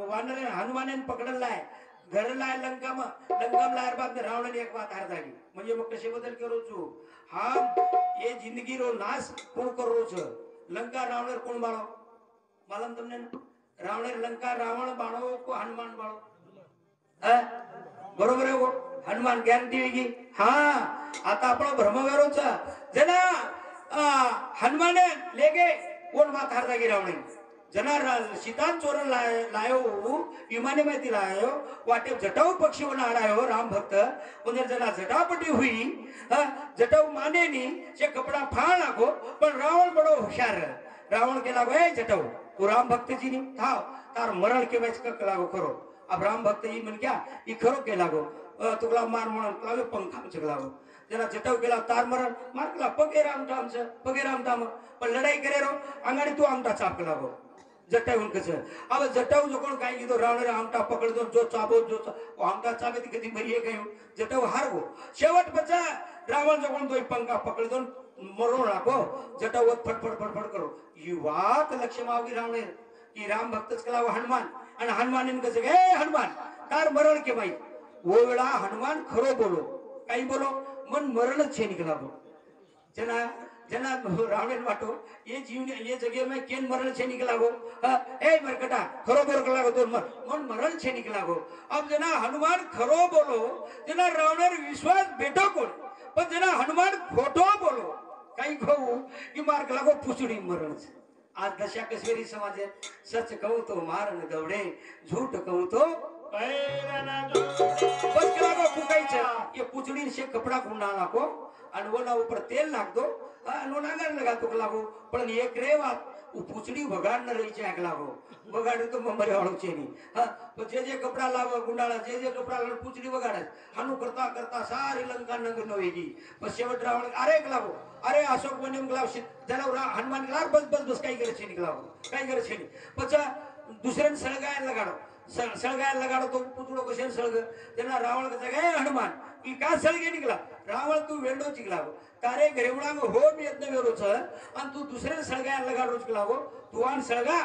वानर हनुमानेन पकडल लाय घर लाय लंकाम लायर बाद रावण एक बात हार झाली म्हणजे मग कसे बदल करो छु हम ये जिंदगी रो नाश कोण करो छ लंका रावण कोण बाळो मालूम तुमने रावण लंका रावण बाळो को हनुमान बाळो बरोबर आहे हनुमान गॅरंटी वेगी हा आता आपण भ्रमवेरोच जना हनुमान लेगे कोण मात हारदा गिरावणे जना सीतान चोर लायो विमाने माहिती लायो वाटे जटाऊ पक्षी वन आडायो राम भक्त उन्हें जना जटापटी हुई जटाऊ माने नी से कपड़ा फाड़ नाखो पण रावण बड़ो होशियार रावण के लागो ए जटाऊ तू राम भक्त जी नी थाव तार मरण के मैच कक लागो करो अब राम भक्त जी मन क्या ई खरो के लागो तुकला मार म्हणून लागो पंखा में लागो जना जटाऊ केला तार मरण मार केला पगे राम धाम पण लढाई करे रो अंगाडी तू आमटा चाप लागो जटाऊ कस अब जटाऊ जो कोण काय कीधो रावण आमटा पकडतो जो चाबो जो आमटा चाबे ती कधी मरिये गयो जटाऊ हारगो शेवट बचा रावण जो कोण तो पंखा पकडतो मरो लागो जटाऊ फटफट करो ही बात लक्ष्य मावगी रावण की राम भक्तच केला हनुमान आणि हनुमानने कसं गे हनुमान तार मरण के भाई वो वेळा हनुमान खरो बोलो काही बोलो मन मरणच छे निकला बोल जना जना रावण वाटो ये जीवन ये जगह में केन मरण छे निकला गो ए मरकटा खरो बोल लागो तो मन मरण छे निकला गो अब जना हनुमान खरो बोलो जना रावण विश्वास बेटो कोण पण जना हनुमान खोटो बोलो काही कहू की मार्ग लागो पुसडी मरण आज दशा कश्मीरी समाज सच कहू तो मारण दौड़े झूठ कहू तो बस लागो फुकायचं ये पुचडी से कपड़ा गुंडा नाखो आणि वना ऊपर तेल नाख दो आणि नांगर लगा तो लागो पण एक रे बात पुचडी वगाड़ न रही चाक लागो वगाड़ तो मरे वाळो छे नी हां तो जे कपड़ा लावो गुंडाळा जे कपड़ा लावो पुचडी वगाड़ हानु करता करता सारी लंका नंग नवेगी पण शेवट रावण अरे लागो अरे अशोक वनिम ग्लाव जनावर हनुमान ग्लार बस काही करे छे निकलाव काही करे छे पचा दुसऱ्यान सळगायला लगाडो सळगायला लगाडो तो पुतळो कशेन सळग त्यांना रावण कसा गे हनुमान की का सळगे निकला रावण तू वेंडो चिकलाव तारे गरेवडांग हो मी यत्न वेरोच आणि तू दुसऱ्यान सळगायला लगाडो चिकलाव तू आन सळगा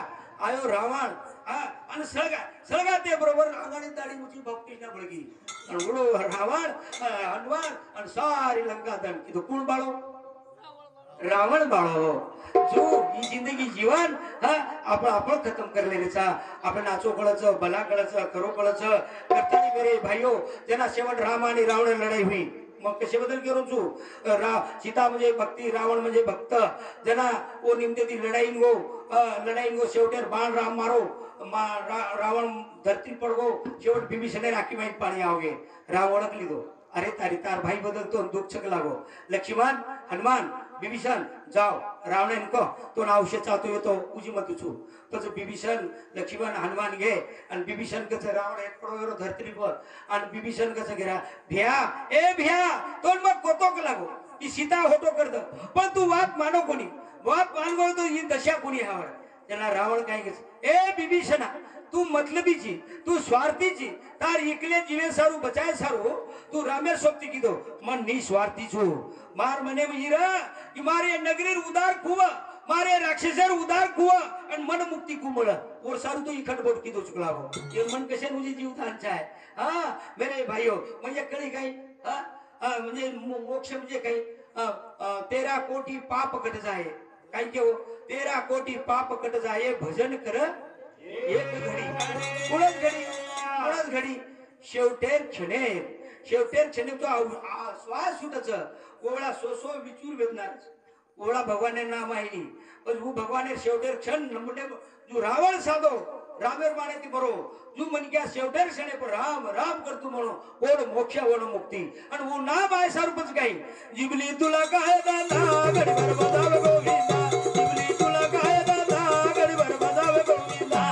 आयो रावण आणि सळगा ते बरोबर रावणाने दाढी मुची भक्तीना बळगी आणि उडो रावण हनुमान आणि सारी लंका दण की तो कोण बाळो रावण बाळो जो ही जिंदगी जीवन आपण खत्म करलेचा आपण नाचो कळच भला कळच करो कळच करतानी मेरे भाइयों जना शेवट राम आणि रावण लढाई हुई मग कसे बदल करू चू सीता म्हणजे भक्ती रावण म्हणजे भक्त जना वो निमते ती लढाई गो शेवटेर बाण राम मारो रावण धरती पड़ गो शेवट बिभीषणे राखी माहित पाणी आओगे राव ओळख लीधो अरे तार भाई बदलतो दुख छक लागो लक्ष्मण हनुमान विभीषण जाओ रावण को तो औषध चाहतो येतो उजी मत छु तस विभीषण लक्ष्मण हनुमान घे आणि विभीषण कस रावण एक पडो धरती पर आणि विभीषण कस गेला भ्या तो मग कोतोक लागो की सीता होतो करत पण तू वाद मानो कोणी वाद मानगो तो ही दशा कोणी हवर त्याला रावण काय कस ए विभीषणा तू मतलबीची तू स्वार्थीची तार इकले जीवे सारू बचाए सारू तू रामे सोप्ती कीधो मन निस्वार्थी छु मार मने मीरा कि मारे नगरीर उदार कुवा मारे राक्षसर उदार कुवा आणि मन मुक्ती कुमळ और सारू तो इखट बोट कीधो चुकला हो ये मन कशे मुझे जीवदान चाहे हां मेरे भाइयों म्हणजे कळी काही म्हणजे मोक्ष म्हणजे काही 13 कोटी पाप कट जाए काय के 13 कोटी पाप कट जाए भजन कर एक घडी कुणच घडी शेवटेर क्षणे तो श्वास सुटच ओळा सोसो विचूर वेदनार ओळा भगवाने नाम आहे पण वो भगवाने शेवटेर क्षण नमुने जो रावण साधो रामेर माने ती बरो जो मन क्या शेवटेर क्षणे पर राम राम करतो म्हणो ओढ मोक्ष ओढ मुक्ती आणि वो नाम आहे स्वरूपच काही जिबली तुला काय दादा गडीवर बजाव गोविंदा जिबली तुला काय दादा गडीवर बजाव गोविंदा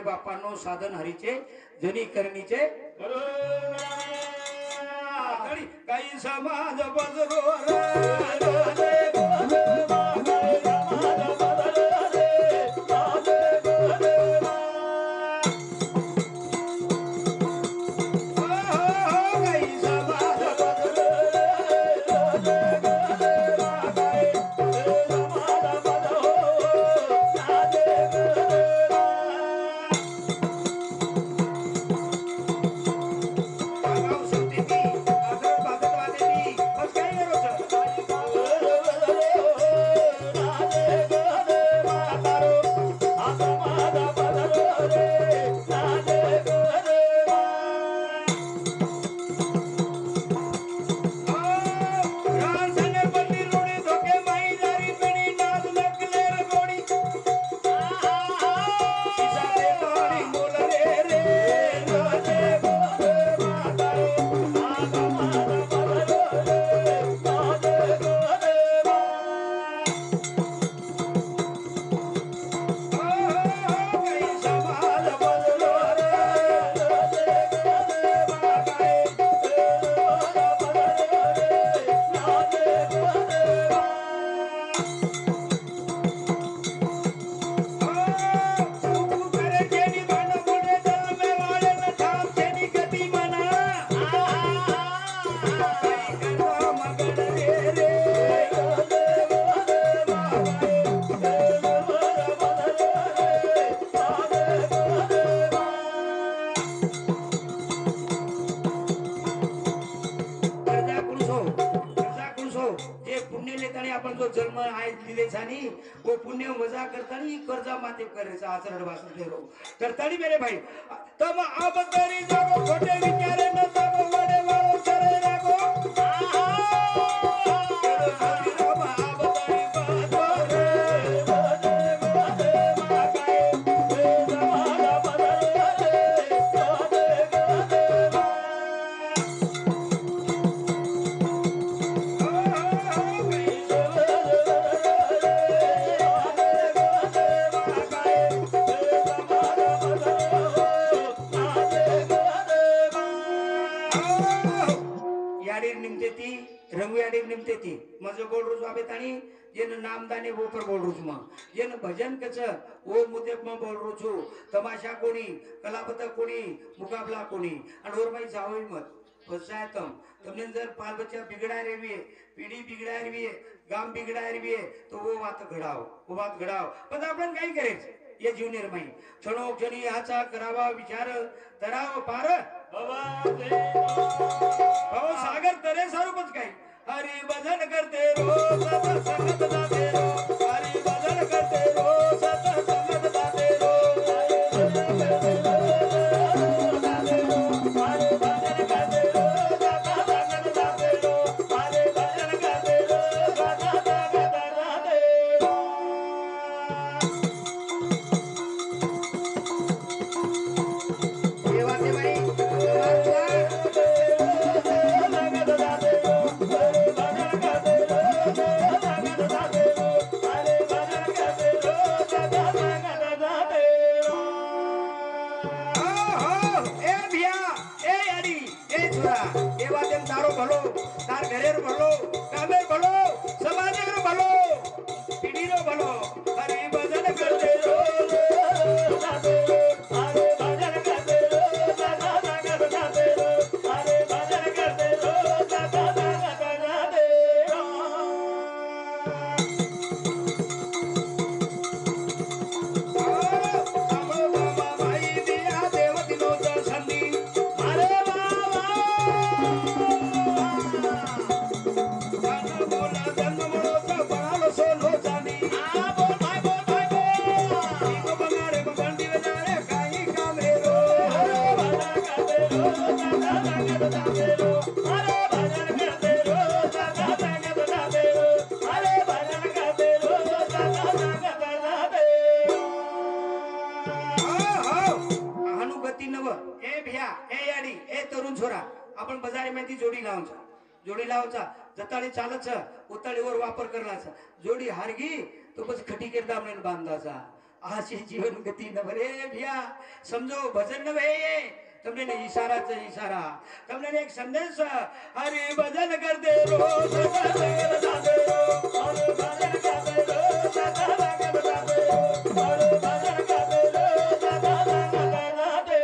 बापांनो साधन हरीचे जनी करणीचे काही समाज बजरो आपण जो जन्म आहे दिले छानी वो पुण्य मजा करतानी कर्जा माते करायचा आचरण वाचन ठेरो करतानी मेरे भाई तम अब तरी जागो खोटे विचारे न जागो वडे वाळो सरे रागो मजो बोल रोज आबे तानी येन नामदाने ऊपर बोल रोज मा येन भजन कच वो मुद्दे में बोल रोज तमाशा कोणी कलापत कोणी मुकाबला कोणी आणि और भाई जावई मत फसाय तुमने जर बाल बच्चा बिगड़ा रही है पीढ़ी बिगड़ा रही है गांव बिगड़ा रही है तो वो बात घडाव पण आपण काय करायचं ये जीवनेर माई क्षणो क्षणी हाचा करावा विचार तराव पार भाऊ सागर तरे स्वरूपच काय हरि भजन करते रो सत संगत जाते रो हरि भजन करते रो सत संगत जाते रो आपण बाजारी मध्ये जोडी लावचा जताळी चालच उताळीवर वापर करलाचा जोडी हारगी तो बस खटी केर दामने बांधाचा आशी जीवन गति न भरे भैया समझो भजन न भये તમને ને ઈશારા છે ઈશારા તમને ને એક સંદેશ અરે ભજન કર દે રોજ ભજન કર દે રોજ ભજન કર દે રોજ ભજન કર દે રોજ ભજન કર દે રોજ ભજન કર દે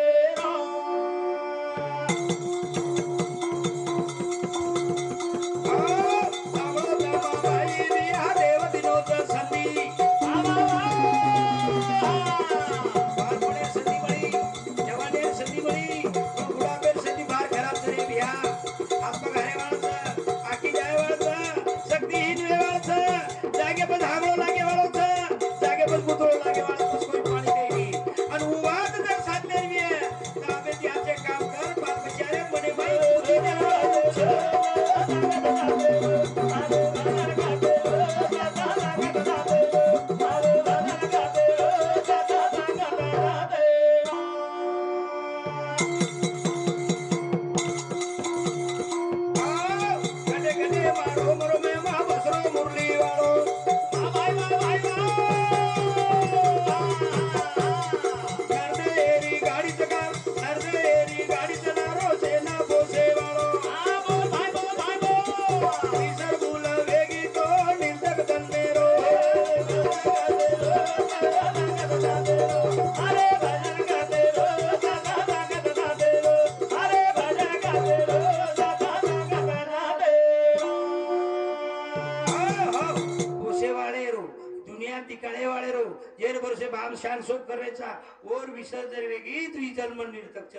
शान शोक करायचा और विसर्जन वेगळी तुझी जन्म निर्तक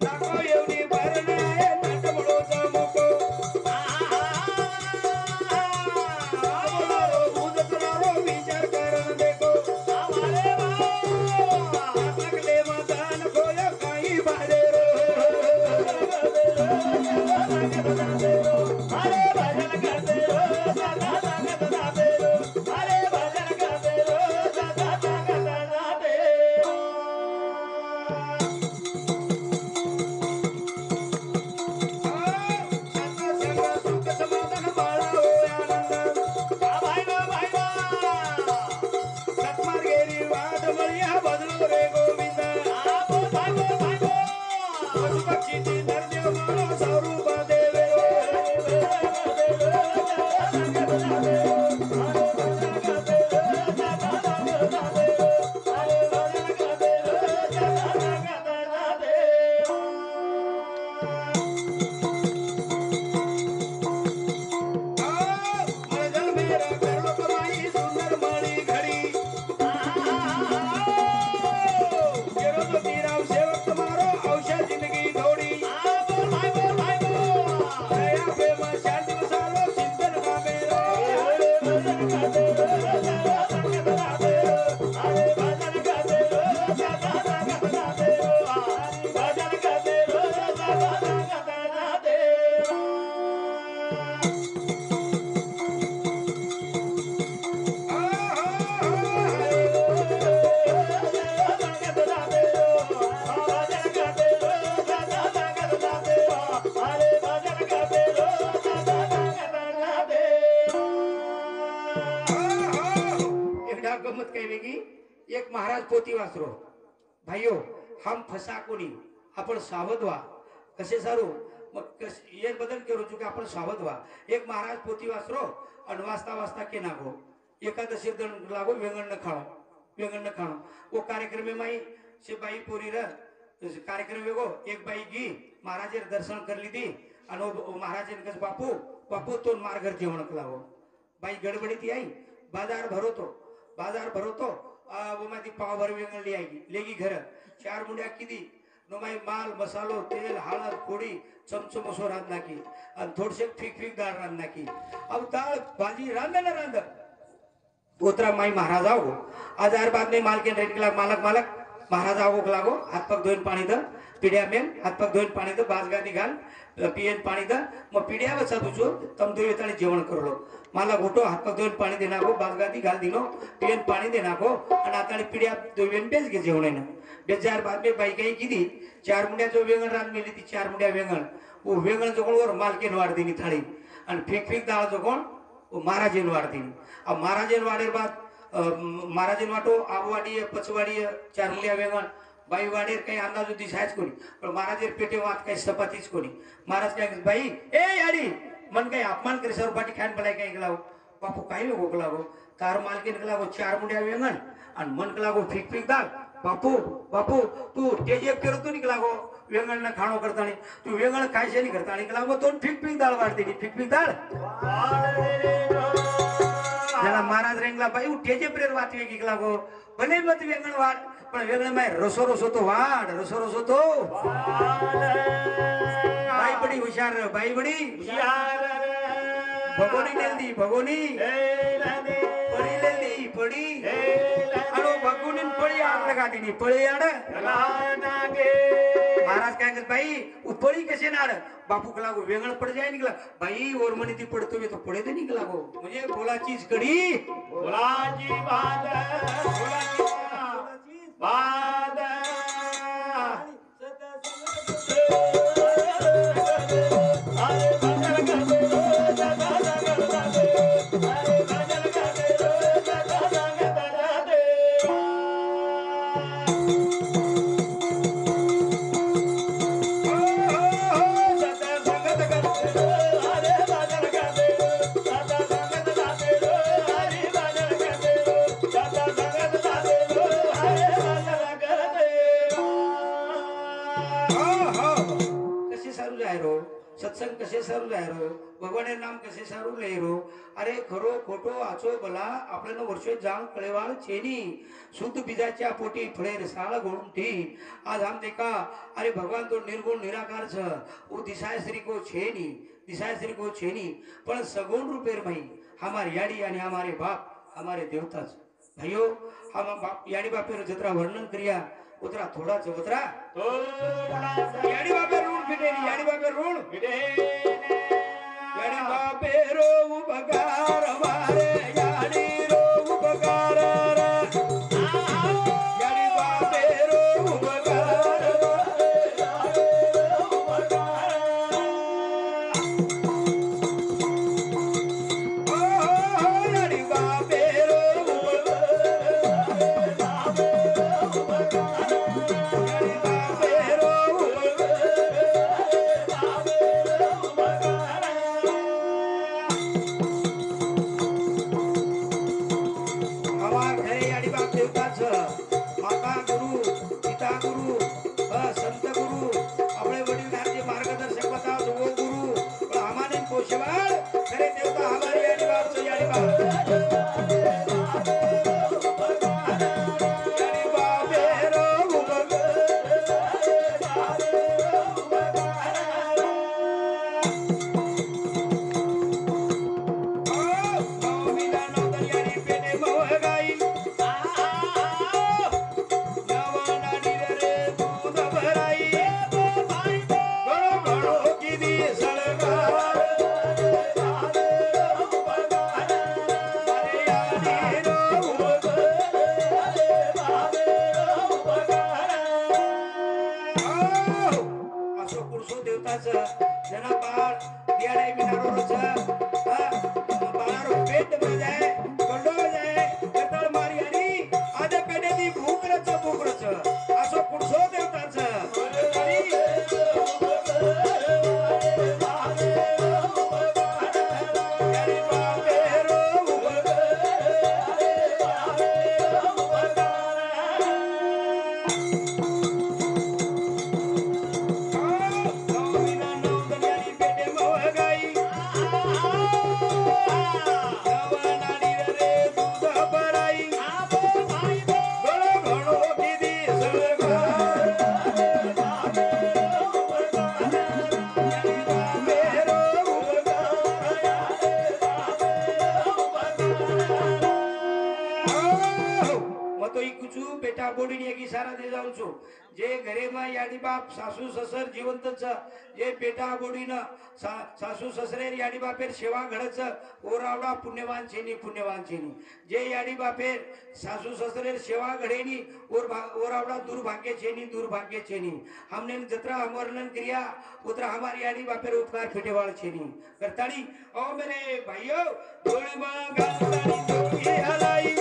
लाखो एवढी भरण आहे नाटमळोचा मोको विचार करण देखो लागले मदान खोय काही बाहेर एक महाराज पोती वासरो भाइयों हम फसा कोणी आपण सावध व्हा कसे सारू मग ये बदल करू चुके आपण सावध व्हा एक महाराज पोती वासरो आणि वास्ता वास्ता के नागो एकादशी दण लागो वेंगण न खाणो वो कार्यक्रम में माई से बाई पोरी र कार्यक्रम वेगो एक बाई गी महाराज दर्शन कर ली थी आणि महाराज कस बापू तो मार घर जेवण लागो बाई गडबडी ती आई बाजार भरवतो वो माती पाव भर वेंगळली आएगी लेगी घर 4 मुंड्या किदी नो माई माल मसालो तेल हळद कोडी चमचो मसो रांध नाकी आणि थोडसे फिक दाळ रांध नाकी अब दाळ भाजी रांध ना रांध उतरा माई महाराज आओ आज यार बाद में माल के रेट के मालक महाराज आओ लागो हाथ पग धोइन पाणी द पीड्या मेन हाथ पग धोइन पाणी द बाजगा निघाल पियन पाणी द मग पिड्या बसा तुझो तम दो येतानी जेवण करलो मला घोटो हाथ पग धोइन पाणी देना को बाजगा घाल दिनो पियन पाणी देना को आणि आता पिड्या दोन बेस घे जेवण ना बेजार बाद में बाई काही किदी 4 मुंड्या जो वेंगण रान मिली ती 4 मुंड्या वेंगण वो वेंगण जो कोण वर मालकेन वाढ दिनी थाळी आणि फिक दाळ जो कोण वो महाराजेन वाढ दिनी अब महाराजेन वाढेर बाद महाराज वाटो आबवाडी पचवाडी चारलिया वेगण बाई वाडीर काही अंदाज दिसायच कोणी पण महाराज पेटे वाट काही सपातीच कोणी महाराज काय बाई ए याडी मन काही अपमान करे सर पाठी खान पडाय काही लागो बापू काही लोक लागो तार मालकीन लागो 4 मुंड्या वेगण आणि मन लागो फिक फिक दाल बापू बापू तू तेजे करतो निक लागो वेगण खाणो करता तू वेगण खायचे नाही करता लागो तो फिक फिक दाल वाढते फिक फिक दाल ज्याला महाराज रेंगला बाई तेजे प्रेर वाटवे की लागो भले मत वेगण वाढ पण वेगळे माय रसो रसो तो वाढ रसो रसो तो बाई बडी हुशार बाई बडी हुशार भगोनी नेलदी भगोनी पडी लेलदी पडी अलो भगोनी पडी आग लगा दी पडी आड महाराज काय कहत बाई उपळी कसे नाड बापू कला गो वेगळ पड जाय निकला बाई और मनी ती पडतो तो पडे ते निकला गो म्हणजे बोलाचीच कडी बोलाची बात बोलाची बाद सत्संग कसे सारू जायरो भगवाने नाम कसे सारू लेरो अरे खरो खोटो आचो भला आपल्याला वर्ष जांग कळेवाळ छेनी शुद्ध बीजाच्या पोटी फळे रसाळ गोळून ठी आज हम देखा अरे भगवान तो निर्गुण निराकार छ वो दिशाय श्री को छेनी दिशाय श्री को छेनी पण सगुण रूपेर मई हमारे याडी आणि हमारे बाप हमारे देवताच भाइयों हम बाप याडी बापेर जत्रा वर्णन करिया उतरा थोड़ा सा उतरा याडी बापे ऋण फिटेनी याडी बापे ऋण फिटेनी याडी बापे रो उपकार हमारे याडी रो उपकार याडी बापे रो उपकार याडी बापे रो जे घरे में याडी बाप सासू ससर जीवंत जे पेटा गोडीन सासू ससरेर याडी बापेर सेवा घडच ओरावडा पुण्यवान छेनी जे याडी बापेर सासू ससरेर सेवा घडेनी ओरावडा दुर्भाग्य छेनी हमने जत्रा अमरलन क्रिया उतरा हमारी याडी बापेर उपकार फिटेवाळ छेनी करताड़ी ओ मेरे भाइयों गोड़ी में गाताड़ी जोगी हलाई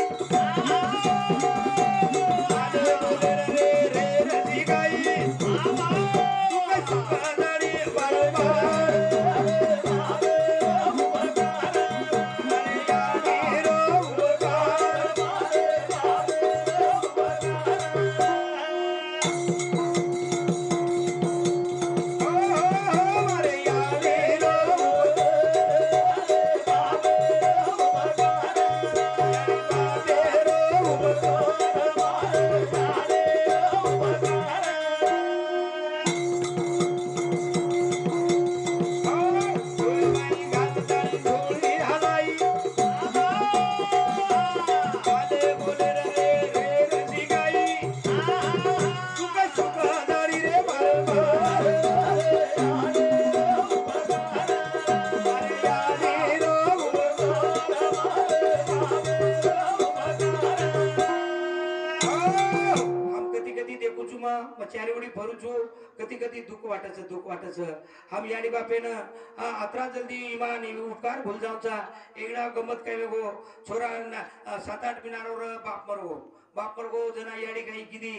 कधी कधी दुःख वाटायचं हम याडी बापेन अतरा जल्दी इमान उपकार भूल जाऊचा एकदा गमत काय गो छोरा 7-8 मिनारोर बाप मरगो जना याडी काही किती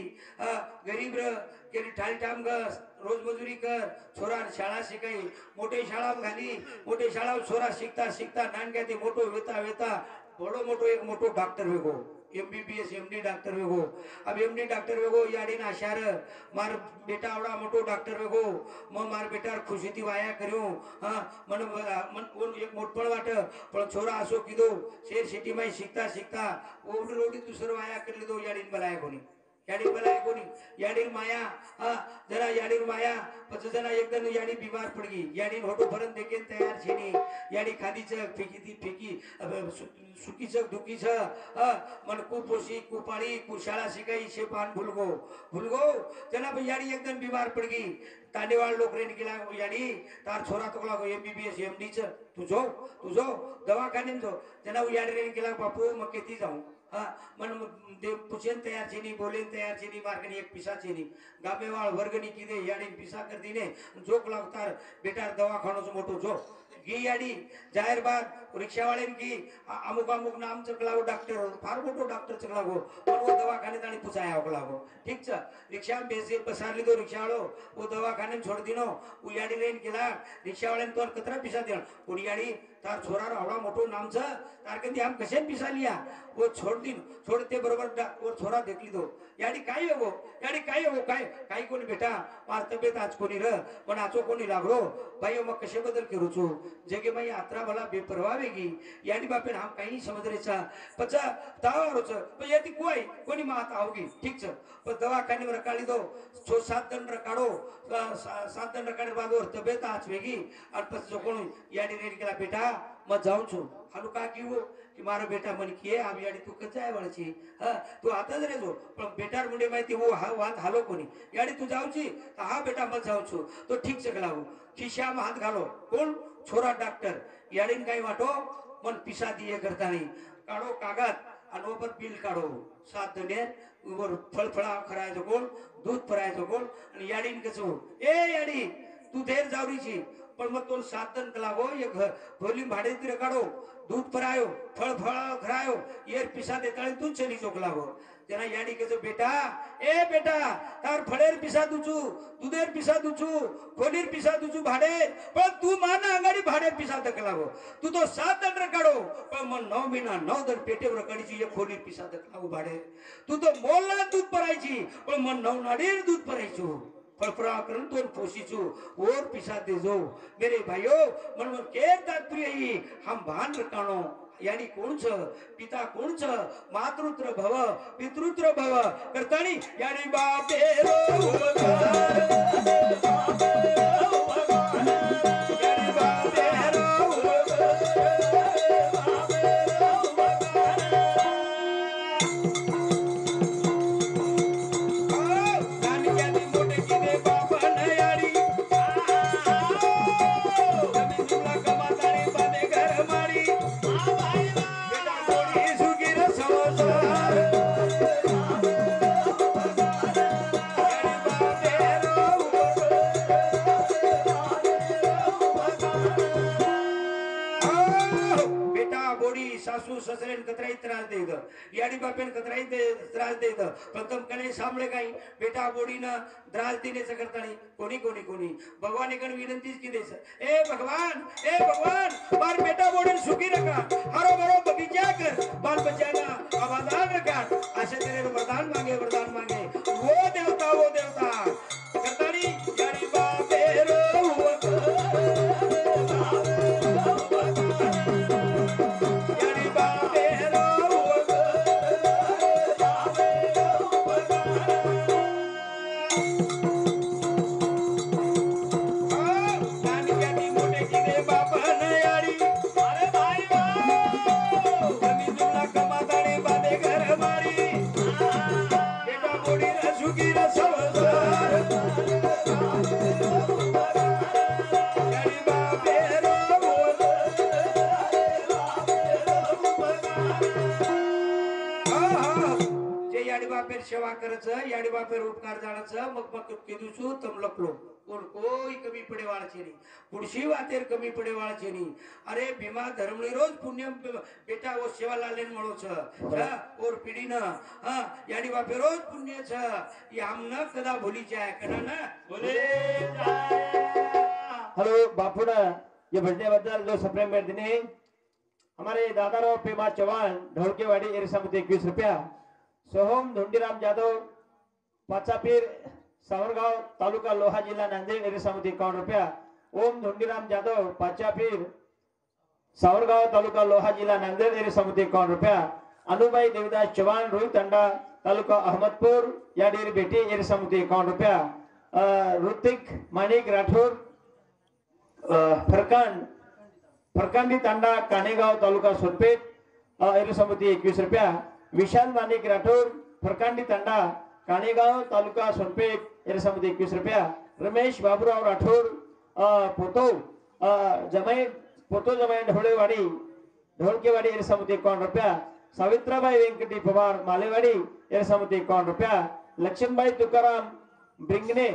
गरीब र केली ठालठाम गस रोज मजुरी कर छोरा शाळा शिकाई मोठे शाळा घाली मोठे शाळा छोरा शिकता नानक्या ते मोठो वेता बड़ो मोटो एक मोटो डॉक्टर वेगो MBBS MD डॉक्टर वेगो अब MD डॉक्टर वेगो याडी ना शार मार बेटा आवडा मोटो डॉक्टर वेगो मग मार बेटार खुशी ती वाया कर्यो मन एक मोठपण वाट पण छोरा असो किदो शेर सिटी मा शिकता ओवडी दुसरं वाया करली दो याडीन बलाय कोणी याडीर माया जरा याडीर माया पच जना एकदम याडी बीमार पडगी याडीन होटो भरन देकेन तयार छेनी याडी खादीच फेकी सुकीच दुखीच मन कुपोषी कुपाळी कुशाळा शिकाई शे पान भूलगो जना याडी एकदम बीमार पडगी तांडेवाळ लोक रेन गेला याडी तार छोरा तोकला MBBS MD च तुझो दवाखाने जो जना याडी रेन गेला बापू मग किती जाऊ मन दे पुछेन तयार छेनी बोलेन तयार छेनी मार्गनी एक पिसा छेनी गामेवाळ वर्गनी किदे याडी पिसा कर दीने जोक लागतार बेटार दवाखानो जो मोटो जो गी याडी जाहिर बात रिक्षावाळेन की अमुक नाम चकलागो डॉक्टर फार मोटो डॉक्टर चकलागो पण वो दवाखाने ताणी पुछाया लागो ठीक छ रिक्षा में बेसे बसार लीधो रिक्षावाळो वो दवाखाने छोड़ दिनो वो याडी रेन गेला रिक्षावाळेन तो कतरा पिसा देण कोण याडी तार छोरार आवडा मोटो नाम छ तार कधी हम कशे पिसा लिया वो छोड़ते बरोबर वो छोरा देख लीधो याडी काय हो काय कोणी बेटा मार तब्येत आज कोणी र पण आचो कोणी लागलो भाई मग कशे बदल करू छु जगे मई यात्रा भला बेपरवा वेगी याडी बापेन हम काही समजरेचा पचा तावरोच पण याती कोणी मात आवगी ठीक छ पण दवाखाने में रकाली दो 6-7 दिन रकाडो 7 दिन रकाडे बाद और तब्येत आज वेगी और पछ जो कोणी याडी रेड केला बेटा मैं जाऊं छु हालू का कीवो कि मारो बेटा मन किए आम याडी तू कचाय वळची तू आता रे जो पण बेटार मुंडे माहिती वो वात हालो कोणी याडी तू जाऊची हा बेटा मत जाऊं छु तो ठीक से गलावो खिशा में हाथ घालो कोण छोरा डॉक्टर याडीन काही वाटो मन पिसा दिए करता नहीं काढो कागद आणि ऊपर बिल काढो 7 दनेर वर फळफळा करायचो कोण दूध भरायचो कोण आणि याडीन कसो ए याडी तू देर जावरीची पण मग तो 7 दिन लागो ये भोली भाडे तिर काढो दूध भरायो फळफळ खरायो येर पिसा देताळी तू चली चोक लागो जना याडी केजो बेटा तार फळेर पिसा दुचू दुधेर पिसा दुचू खोलीर पिसा दुचू भाडे पण तू माना अंगाडी भाडे पिसा दक लागो तू तो 7 दिन काढो पण मग 9 महिना 9 दिन पेटेवर काढीची एक खोलीर पिसा दक लागो भाडे तू तो मोलला दूध भरायची पण मग 9 नाडीर दूध भरायचो फळफळा करून तो पोषीचो और पिसा दे जो मेरे भाइयों मन केर तात्पर्य ही हम भान रखाणो यानी कोण छ पिता कोण छ मातृत्र भव पितृत्र भव करतानी यानी बापेरो उपकार यानी बापेरो सासू ससरेन कतराई त्रास देत याडी बापेन कतराई त्रास देत प्रथम कने सामळे काही बेटा बोडीनं त्रास देण्याचं करतानी कोणी भगवान एकन विनंतीच की देस ए भगवान मार बेटा बोडीन सुखी रखा हरो बरो बगीचा कर बाल बच्चाना आबादान रखा असे तेरे वरदान मांगे वो देवता करतानी याडी बापेरो बापन सेवा करायचं याडी बापेर उपकार जाणाचं मग मग किदुसू तम लपलो कोण कोई कमी पडे वाळचे नाही पुढशी वातेर कमी पडे वाळचे नाही अरे भीमा धर्मनी रोज पुण्य बेटा वो सेवा लालेन मळो छ और पिढी न याडी बापे रोज पुण्य छ ये हमन कदा भूली जाय कना ना बोले हेलो बापूना ये भजने बद्दल जो सप्रेम भेट दिने हमारे दादाराव पेमा चौहान ढोलकेवाड़ी एरिसामध्ये 21 रुपया सोहम धोंडीराम जाधव पाचापीर सावरगाव तालुका लोहा जिल्हा नांदेड एरिसामध्ये 51 रुपया ओम धोंडीराम जाधव पाचापीर सावरगाव तालुका लोहा जिल्हा नांदेड एरिसामध्ये 51 रुपया अनुबाई देवदास चव्हाण रोहित तंडा तालुका अहमदपूर या डेरी बेटी एरिसामध्ये 51 रुपया ऋतिक माणिक राठोड फरकांडी तांडा कानेगाव तालुका सोनपेठ एरिसामध्ये 21 रुपया विशाल माणिक राठोड फरकांडी तांडा कानेगाव तालुका सोनपेठ एरिसामध्ये 21 रुपया रमेश बाबूराव राठोड पोतो जमाई ढोलकेवाडी एरिसामध्ये 51 रुपया सावित्राबाई वेंकटी पवार मालेवाडी एरिसामध्ये 51 रुपया लक्ष्मणबाई तुकाराम ब्रिंगणे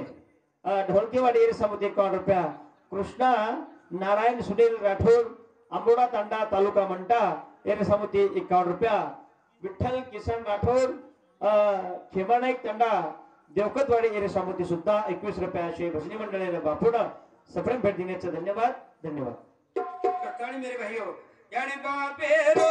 ढोलकेवाडी एरिसामध्ये 51 रुपया कृष्णा नारायण सुनील राठोड आंबोडा तांडा तालुका मंटा एरिसामध्ये 51 रुपया विठ्ठल किसन राठोड खेमानाईक तांडा देवकतवाडी एरिसामध्ये सुद्धा 21 रुपया अशी भजनी मंडळीने बापूड सप्रेम भेट देण्याचं धन्यवाद मेरे भाइयों यानी बापेरो